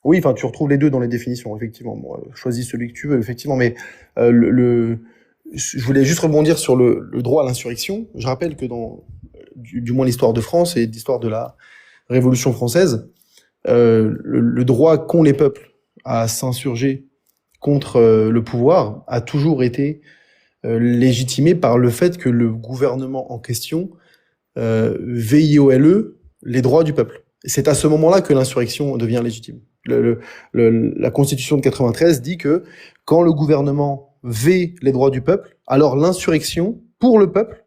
Oui, enfin, tu retrouves les deux dans les définitions, effectivement. Bon, choisis celui que tu veux, effectivement. Mais je voulais juste rebondir sur le droit à l'insurrection. Je rappelle que dans du moins l'histoire de France et l'histoire de la Révolution française, le droit qu'ont les peuples à s'insurger contre le pouvoir a toujours été légitimé par le fait que le gouvernement en question VIOLE les droits du peuple. Et c'est à ce moment-là que l'insurrection devient légitime. La Constitution de 93 dit que quand le gouvernement vée les droits du peuple, alors l'insurrection pour le peuple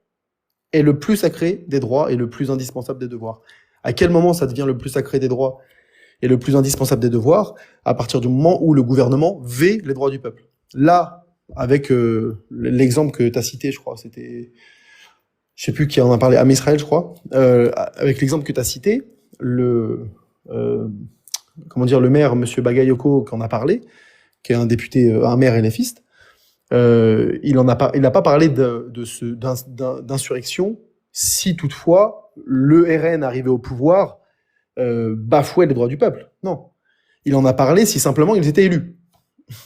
est le plus sacré des droits et le plus indispensable des devoirs. À quel moment ça devient le plus sacré des droits et le plus indispensable des devoirs? À partir du moment où le gouvernement vée les droits du peuple. Là, avec l'exemple que tu as cité, je crois, c'était... Je sais plus qui en a parlé, Am Israël, je crois. Avec l'exemple que tu as cité, le maire, monsieur Bagayoko, qui en a parlé, qui est un député, un maire LFiste, il n'a pas parlé d'insurrection si toutefois le RN arrivé au pouvoir bafouait les droits du peuple. Non. Il en a parlé si simplement ils étaient élus.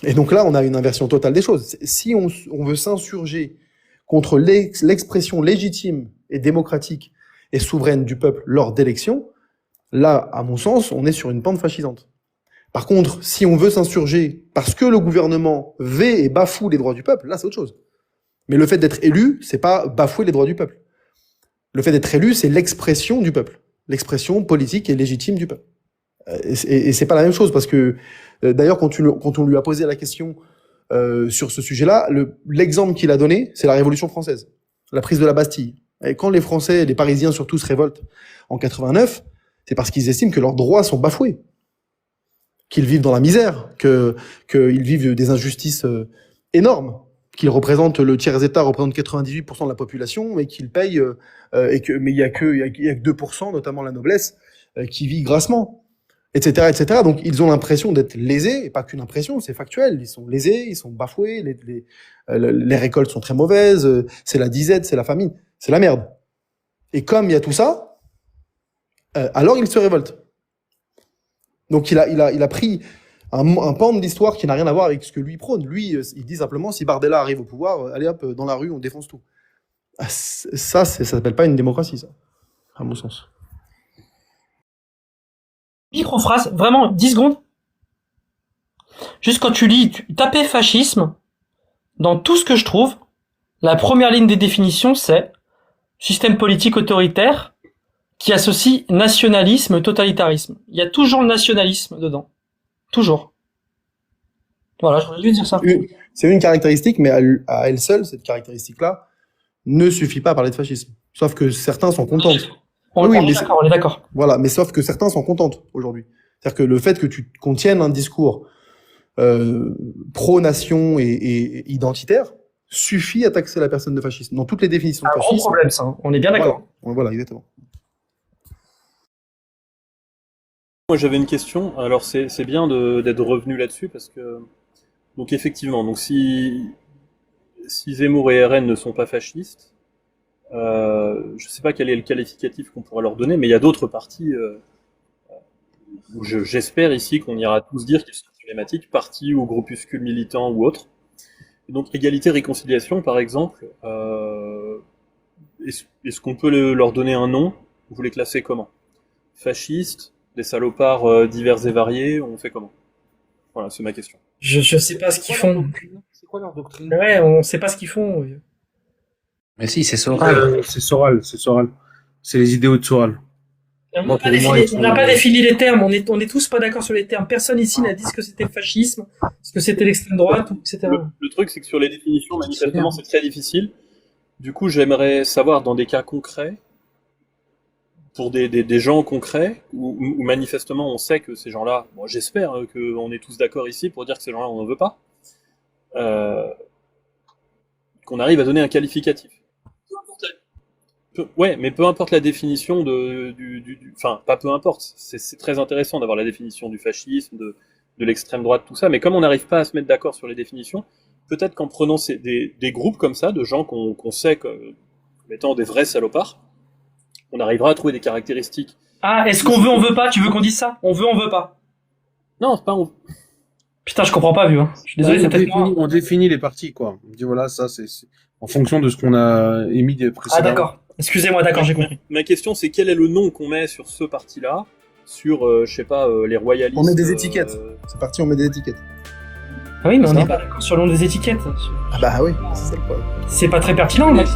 Et donc là, on a une inversion totale des choses. Si on veut s'insurger contre l'expression légitime et démocratique et souveraine du peuple lors d'élections, là, à mon sens, on est sur une pente fascisante. Par contre, si on veut s'insurger parce que le gouvernement vée et bafoue les droits du peuple, là, c'est autre chose. Mais le fait d'être élu, c'est pas bafouer les droits du peuple. Le fait d'être élu, c'est l'expression du peuple. L'expression politique et légitime du peuple. Et c'est pas la même chose parce que, d'ailleurs, quand on lui a posé la question sur ce sujet-là, l'exemple qu'il a donné, c'est la Révolution française, la prise de la Bastille. Et quand les Français, les Parisiens surtout, se révoltent en 89, c'est parce qu'ils estiment que leurs droits sont bafoués, qu'ils vivent dans la misère, qu'ils vivent des injustices énormes, qu'ils représentent, le tiers-état représente 98% de la population et qu'ils payent, mais il y a que 2%, notamment la noblesse, qui vit grassement. Etc., etc. Donc, ils ont l'impression d'être lésés, et pas qu'une impression, c'est factuel. Ils sont lésés, ils sont bafoués, les récoltes sont très mauvaises, c'est la disette, c'est la famine, c'est la merde. Et comme il y a tout ça, alors ils se révoltent. Donc il a pris un pan de l'histoire qui n'a rien à voir avec ce que lui prône. Lui, il dit simplement, si Bardella arrive au pouvoir, allez hop, dans la rue, on défonce tout. Ah, ça s'appelle pas une démocratie, ça, à mon sens. Micro-phrase, vraiment, 10 secondes. Juste quand tu lis, taper fascisme, dans tout ce que je trouve, la première ligne des définitions, c'est système politique autoritaire qui associe nationalisme, totalitarisme. Il y a toujours le nationalisme dedans. Toujours. Voilà, je voulais juste dire ça. C'est une caractéristique, mais à elle seule, cette caractéristique-là, ne suffit pas à parler de fascisme. Sauf que certains sont contents. On est d'accord. Voilà, mais sauf que certains sont contents aujourd'hui. C'est-à-dire que le fait que qu'on tienne un discours pro-nation et identitaire suffit à taxer la personne de fascisme. Dans toutes les définitions de fascisme. Un gros problème, ça. On est bien d'accord. Voilà, exactement. Moi, j'avais une question. Alors, c'est bien d'être revenu là-dessus parce que, donc, effectivement, donc si Zemmour et RN ne sont pas fascistes, je sais pas quel est le qualificatif qu'on pourra leur donner, mais il y a d'autres partis où j'espère ici qu'on ira tous dire qu'ils sont problématiques, partis ou groupuscules militants ou autres. Et donc, égalité, réconciliation, par exemple, est-ce qu'on peut leur donner un nom? Vous les classez comment? Fascistes, des salopards divers et variés, on fait comment? Voilà, c'est ma question. Je sais pas ce qu'ils font. C'est quoi leur doctrine? Ouais, on sait pas ce qu'ils font. Mais si, c'est Soral. C'est Soral. C'est les idéaux de Soral. On n'a pas défini les termes, on est tous pas d'accord sur les termes. Personne ici n'a dit ce que c'était le fascisme, ce que c'était l'extrême droite, etc. Le truc, c'est que sur les définitions, manifestement, c'est très difficile. Du coup, j'aimerais savoir dans des cas concrets, pour des gens concrets, où manifestement on sait que ces gens-là, bon, j'espère qu'on est tous d'accord ici pour dire que ces gens-là, on n'en veut pas, qu'on arrive à donner un qualificatif. Ouais, mais peu importe la définition enfin, pas peu importe, c'est très intéressant d'avoir la définition du fascisme, de l'extrême droite, tout ça, mais comme on n'arrive pas à se mettre d'accord sur les définitions, peut-être qu'en prenant des groupes comme ça, de gens qu'on sait comme étant des vrais salopards, on arrivera à trouver des caractéristiques. Ah, est-ce qu'on veut, on veut pas? Tu veux qu'on dise ça? On veut, on veut pas? Non, c'est pas on. Putain, je comprends pas, vu, hein. Je suis désolé, c'est peut-être moi. On définit les parties, quoi. On dit voilà, ça, c'est en fonction de ce qu'on a émis précédemment. Ah, d'accord. Excusez-moi, d'accord, j'ai compris. Ma question, c'est quel est le nom qu'on met sur ce parti-là, sur, je sais pas, les royalistes. On met des étiquettes. C'est parti, on met des étiquettes. Ah oui, mais on n'est pas d'accord sur le nom des étiquettes. Ah bah oui, c'est ça le problème. C'est pas très pertinent, Max.